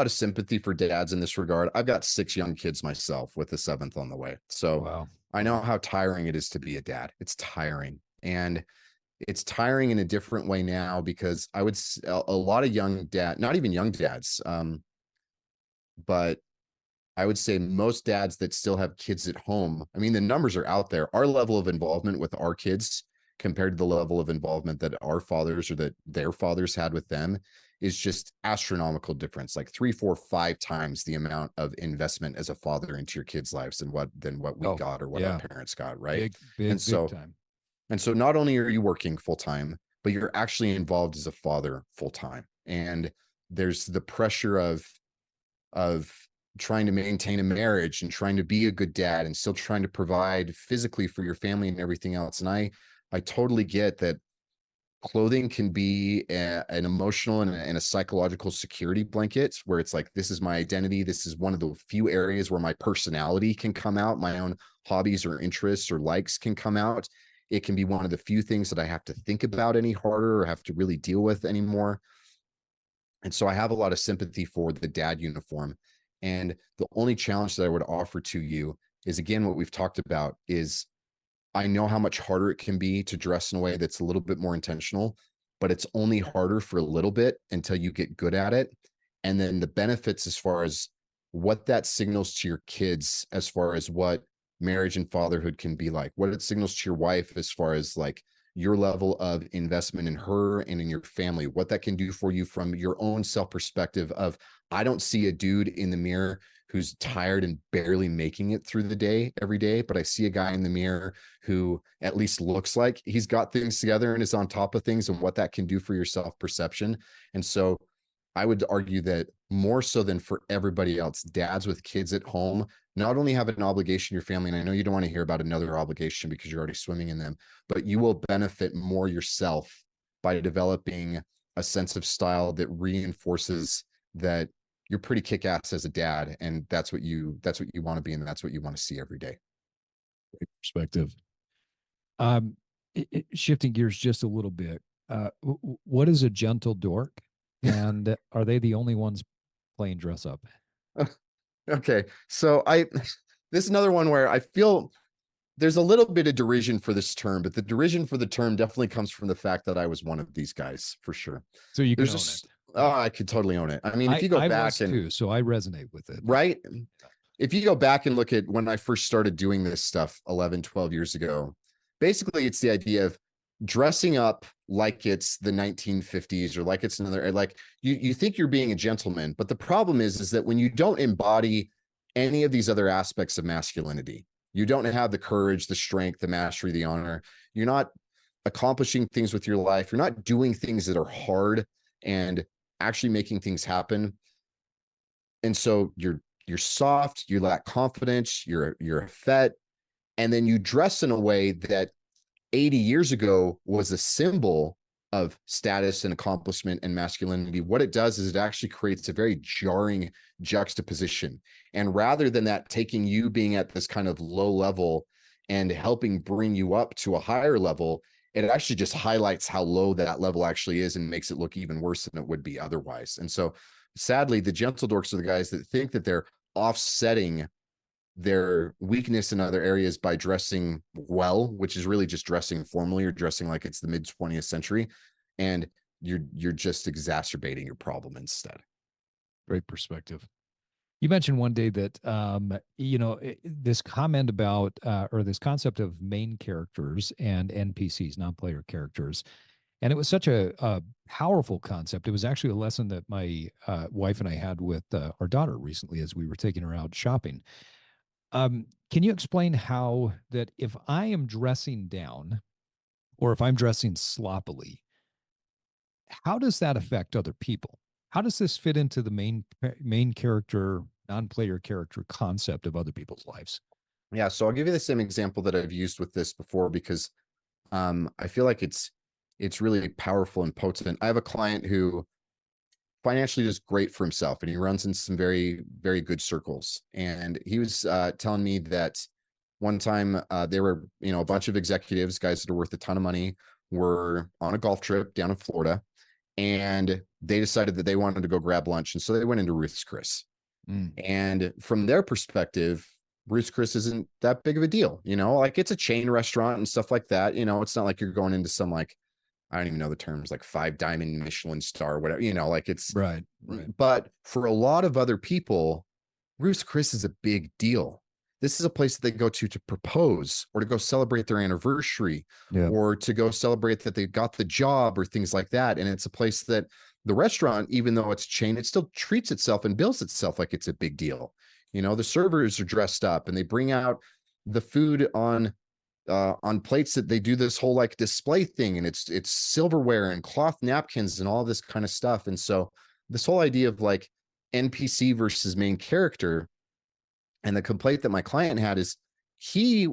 of sympathy for dads in this regard. I've got 6 young kids myself with the 7th on the way. So Wow. I know how tiring it is to be a dad. It's tiring. And it's tiring in a different way now because I would a lot of young not even young dads, but I would say most dads that still have kids at home. I mean, the numbers are out there. Our level of involvement with our kids compared to the level of involvement that our fathers or that their fathers had with them is just astronomical difference, like 3, 4, 5 times the amount of investment as a father into your kids' lives than what we got or what our parents got, right? Big So time. And so not only are you working full time, but you're actually involved as a father full time. And there's the pressure of trying to maintain a marriage and trying to be a good dad and still trying to provide physically for your family and everything else. And I totally get that clothing can be an emotional and a psychological security blanket where it's like, this is my identity. This is one of the few areas where my personality can come out. My own hobbies or interests or likes can come out. It can be one of the few things that I have to think about any harder or have to really deal with anymore. And so I have a lot of sympathy for the dad uniform. And the only challenge that I would offer to you is, again, what we've talked about is I know how much harder it can be to dress in a way that's a little bit more intentional, but it's only harder for a little bit until you get good at it. And then the benefits as far as what that signals to your kids, as far as what marriage and fatherhood can be like, what it signals to your wife as far as like your level of investment in her and in your family, what that can do for you from your own self perspective of, I don't see a dude in the mirror who's tired and barely making it through the day every day, but I see a guy in the mirror who at least looks like he's got things together and is on top of things, and what that can do for your self-perception. And so I would argue that more so than for everybody else, dads with kids at home not only have an obligation to your family, and I know you don't want to hear about another obligation because you're already swimming in them, but you will benefit more yourself by developing a sense of style that reinforces that you're pretty kick-ass as a dad, and that's what you want to be, and that's what you want to see every day. Great perspective. Shifting gears just a little bit, what is a gentle dork, and are they the only ones playing dress up? Okay, so this is another one where I feel there's a little bit of derision for this term, but the derision for the term definitely comes from the fact that I was one of these guys for sure. So you can own it. Oh, I could totally own it. I mean, if you go back and too, so I resonate with it. Right? If you go back and look at when I first started doing this stuff 11, 12 years ago, basically it's the idea of dressing up like it's the 1950s or like it's another, like you think you're being a gentleman, but the problem is that when you don't embody any of these other aspects of masculinity, you don't have the courage, the strength, the mastery, the honor, you're not accomplishing things with your life, you're not doing things that are hard and actually making things happen. And so you're soft, you lack confidence, you're a fet, and then you dress in a way that 80 years ago was a symbol of status and accomplishment and masculinity. What it does is it actually creates a very jarring juxtaposition. And rather than that taking you being at this kind of low level and helping bring you up to a higher level, it actually just highlights how low that level actually is and makes it look even worse than it would be otherwise. And so sadly, the gentle dorks are the guys that think that they're offsetting their weakness in other areas by dressing well, which is really just dressing formally or dressing like it's the mid 20th century. And you're just exacerbating your problem instead. Great perspective. You mentioned one day that this comment about or this concept of main characters and NPCs, non-player characters, and it was such a powerful concept. It was actually a lesson that my wife and I had with our daughter recently as we were taking her out shopping. Can you explain how that if I am dressing down or if I'm dressing sloppily, how does that affect other people? How does this fit into the main character, non-player character concept of other people's lives? Yeah, so I'll give you the same example that I've used with this before because I feel like it's really powerful and potent. I have a client who financially does great for himself and he runs in some very, very good circles. And he was telling me that one time they were, a bunch of executives, guys that are worth a ton of money, were on a golf trip down in Florida, and they decided that they wanted to go grab lunch. And so they went into Ruth's Chris. Mm. And from their perspective, Ruth's Chris isn't that big of a deal, like it's a chain restaurant and stuff like that. It's not like you're going into some like, I don't even know the terms, like 5-diamond Michelin star, whatever, like it's Right. But for a lot of other people, Ruth's Chris is a big deal. This is a place that they go to propose or to go celebrate their anniversary, Yeah. or to go celebrate that they got the job or things like that. And it's a place that the restaurant, even though it's chain, it still treats itself and bills itself like it's a big deal. The servers are dressed up and they bring out the food on plates that they do this whole like display thing, and it's silverware and cloth napkins and all this kind of stuff. And so this whole idea of like NPC versus main character, and the complaint that my client had is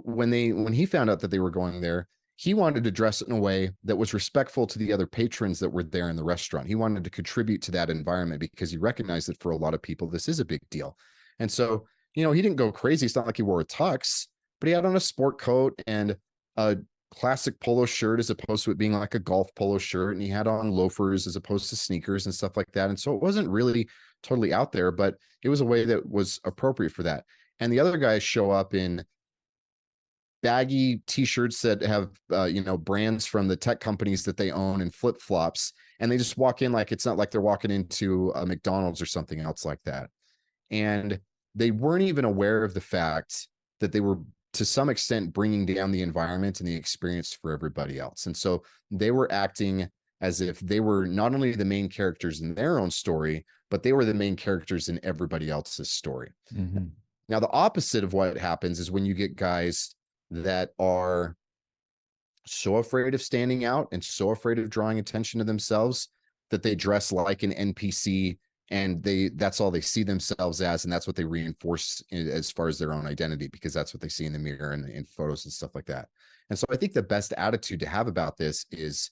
when he found out that they were going there, he wanted to dress it in a way that was respectful to the other patrons that were there in the restaurant. He wanted to contribute to that environment because he recognized that for a lot of people this is a big deal. And so he didn't go crazy. It's not like he wore a tux, but he had on a sport coat and a classic polo shirt as opposed to it being like a golf polo shirt. And he had on loafers as opposed to sneakers and stuff like that. And so it wasn't really totally out there, but it was a way that was appropriate for that. And the other guys show up in baggy t-shirts that have, brands from the tech companies that they own, and flip-flops. And they just walk in like it's not like they're walking into a McDonald's or something else like that. And they weren't even aware of the fact that they were to some extent bringing down the environment and the experience for everybody else. And so they were acting as if they were not only the main characters in their own story, but they were the main characters in everybody else's story. Mm-hmm. Now, the opposite of what happens is when you get guys that are so afraid of standing out and so afraid of drawing attention to themselves that they dress like an NPC, and that's all they see themselves as, and that's what they reinforce as far as their own identity, because that's what they see in the mirror and in photos and stuff like that. And so I think the best attitude to have about this is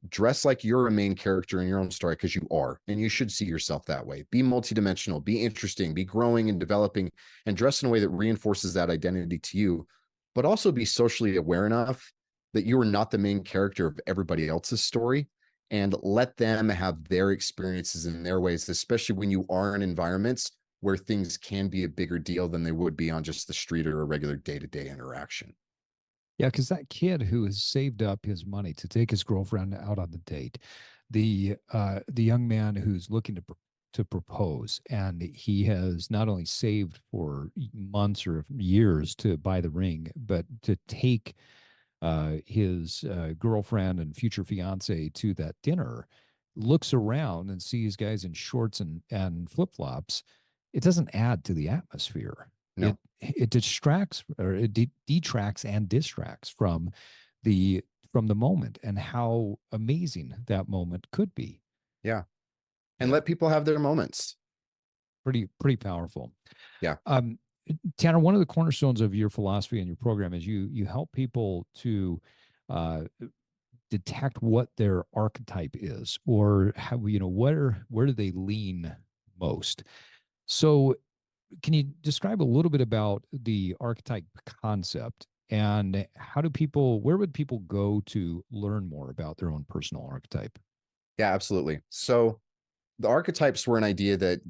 dress like you're a main character in your own story, because you are, and you should see yourself that way. Be multidimensional, be interesting, be growing and developing, and dress in a way that reinforces that identity to you, but also be socially aware enough that you are not the main character of everybody else's story, and let them have their experiences in their ways, especially when you are in environments where things can be a bigger deal than they would be on just the street or a regular day-to-day interaction. Yeah, because that kid who has saved up his money to take his girlfriend out on the date, the young man who's looking to propose, and he has not only saved for months or years to buy the ring, but to take his girlfriend and future fiance to that dinner, looks around and sees guys in shorts and flip flops. It doesn't add to the atmosphere. No. It distracts, or it detracts and distracts from the moment and how amazing that moment could be. Yeah. And let people have their moments. Pretty powerful. Yeah. Tanner, one of the cornerstones of your philosophy and your program is you help people to detect what their archetype is, or how, where do they lean most. So can you describe a little bit about the archetype concept, and where would people go to learn more about their own personal archetype? Yeah, absolutely. So the archetypes were an idea that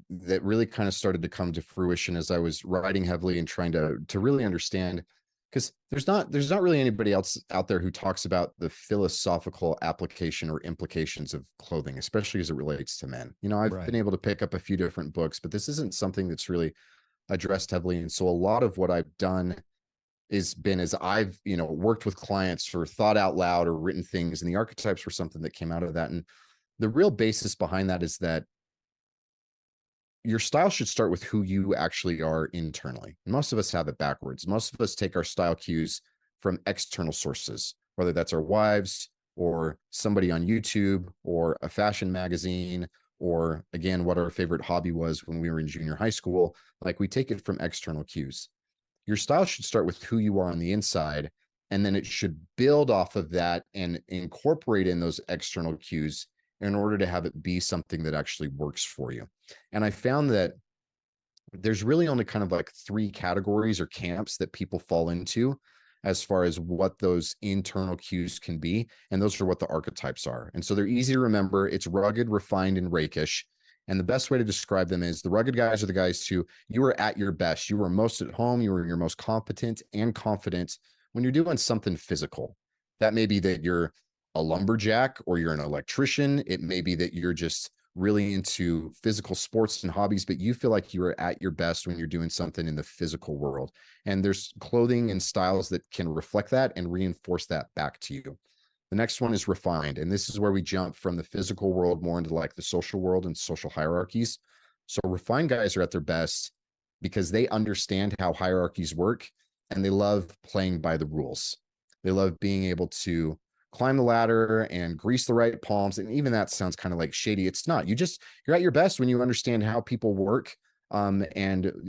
really kind of started to come to fruition as I was writing heavily and trying to really understand because there's not really anybody else out there who talks about the philosophical application or implications of clothing, especially as it relates to men. I've Right. been able to pick up a few different books, but this isn't something that's really addressed heavily. And so a lot of what I've done as I've, worked with clients or thought out loud or written things, and the archetypes were something that came out of that. And the real basis behind that is that your style should start with who you actually are internally. Most of us have it backwards. Most of us take our style cues from external sources, whether that's our wives or somebody on YouTube or a fashion magazine, or again, what our favorite hobby was when we were in junior high school. Like, we take it from external cues. Your style should start with who you are on the inside, and then it should build off of that and incorporate in those external cues in order to have it be something that actually works for you. And I found that there's really only kind of like three categories or camps that people fall into as far as what those internal cues can be. And those are what the archetypes are. And so they're easy to remember. It's rugged, refined, and rakish. And the best way to describe them is the rugged guys are the guys who you are at your best. You are most at home. You are your most competent and confident when you're doing something physical. That may be that you're a lumberjack or you're an electrician. It may be that you're just really into physical sports and hobbies, but you feel like you are at your best when you're doing something in the physical world. And there's clothing and styles that can reflect that and reinforce that back to you. The next one is refined. And this is where we jump from the physical world more into like the social world and social hierarchies. So refined guys are at their best because they understand how hierarchies work, and they love playing by the rules. They love being able to climb the ladder and grease the right palms. And even that sounds kind of like shady. It's not. You're at your best when you understand how people work. And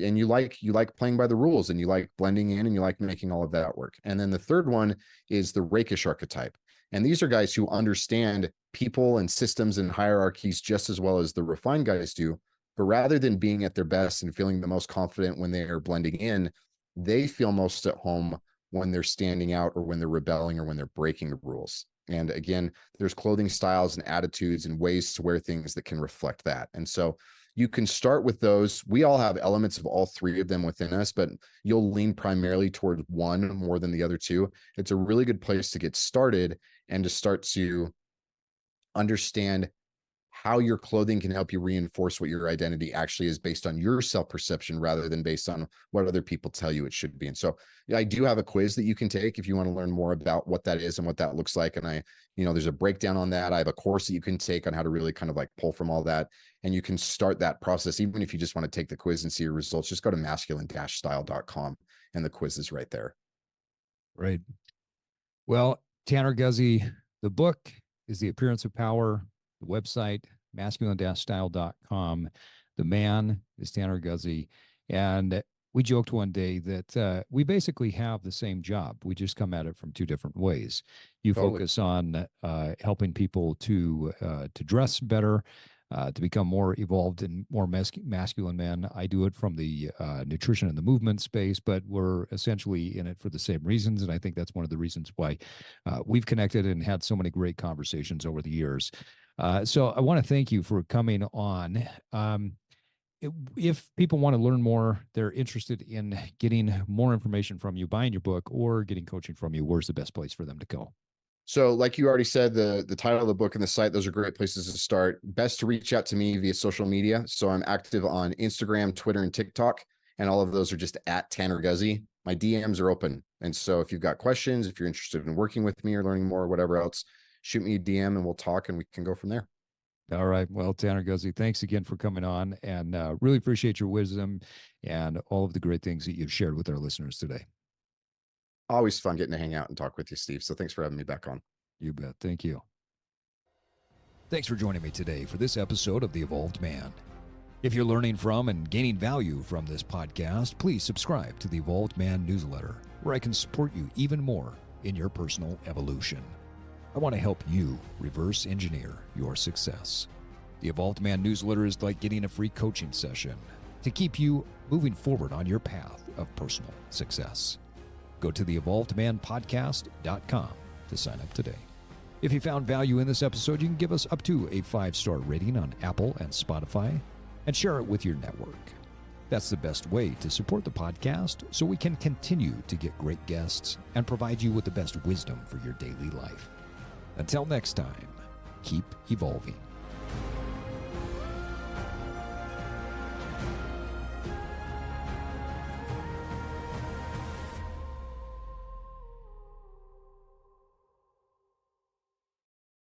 you like playing by the rules, and you like blending in, and you like making all of that work. And then the third one is the rakish archetype. And these are guys who understand people and systems and hierarchies just as well as the refined guys do. But rather than being at their best and feeling the most confident when they are blending in, they feel most at home when they're standing out, or when they're rebelling, or when they're breaking the rules. And again, there's clothing styles and attitudes and ways to wear things that can reflect that. And so you can start with those. We all have elements of all three of them within us, but you'll lean primarily toward one more than the other two. It's a really good place to get started and to start to understand how your clothing can help you reinforce what your identity actually is, based on your self-perception rather than based on what other people tell you it should be. And so I do have a quiz that you can take if you want to learn more about what that is and what that looks like. And there's a breakdown on that. I have a course that you can take on how to really kind of like pull from all that. And you can start that process. Even if you just want to take the quiz and see your results, just go to masculine-style.com, and the quiz is right there. Right. Well, Tanner Guzy, the book is The Appearance of Power. The website, masculine-style.com. The man is Tanner Guzy. And we joked one day that we basically have the same job. We just come at it from two different ways. You focus on helping people to dress better, to become more evolved and more masculine men. I do it from the nutrition and the movement space, but we're essentially in it for the same reasons. And I think that's one of the reasons why we've connected and had so many great conversations over the years. So I want to thank you for coming on. If people want to learn more, they're interested in getting more information from you, buying your book, or getting coaching from you, where's the best place for them to go? So like you already said, the title of the book and the site, those are great places to start. Best to reach out to me via social media. So I'm active on Instagram, Twitter, and TikTok, and all of those are just at Tanner Guzy. My DMs are open. And so if you've got questions, if you're interested in working with me or learning more or whatever else, shoot me a DM and we'll talk and we can go from there. All right. Well, Tanner Guzy, thanks again for coming on, and really appreciate your wisdom and all of the great things that you've shared with our listeners today. Always fun getting to hang out and talk with you, Steve. So thanks for having me back on. You bet. Thank you. Thanks for joining me today for this episode of The Evolved Man. If you're learning from and gaining value from this podcast, please subscribe to the Evolved Man newsletter, where I can support you even more in your personal evolution. I want to help you reverse engineer your success. The Evolved Man newsletter is like getting a free coaching session to keep you moving forward on your path of personal success. Go to theevolvedmanpodcast.com to sign up today. If you found value in this episode, you can give us up to a 5-star rating on Apple and Spotify and share it with your network. That's the best way to support the podcast so we can continue to get great guests and provide you with the best wisdom for your daily life. Until next time, keep evolving.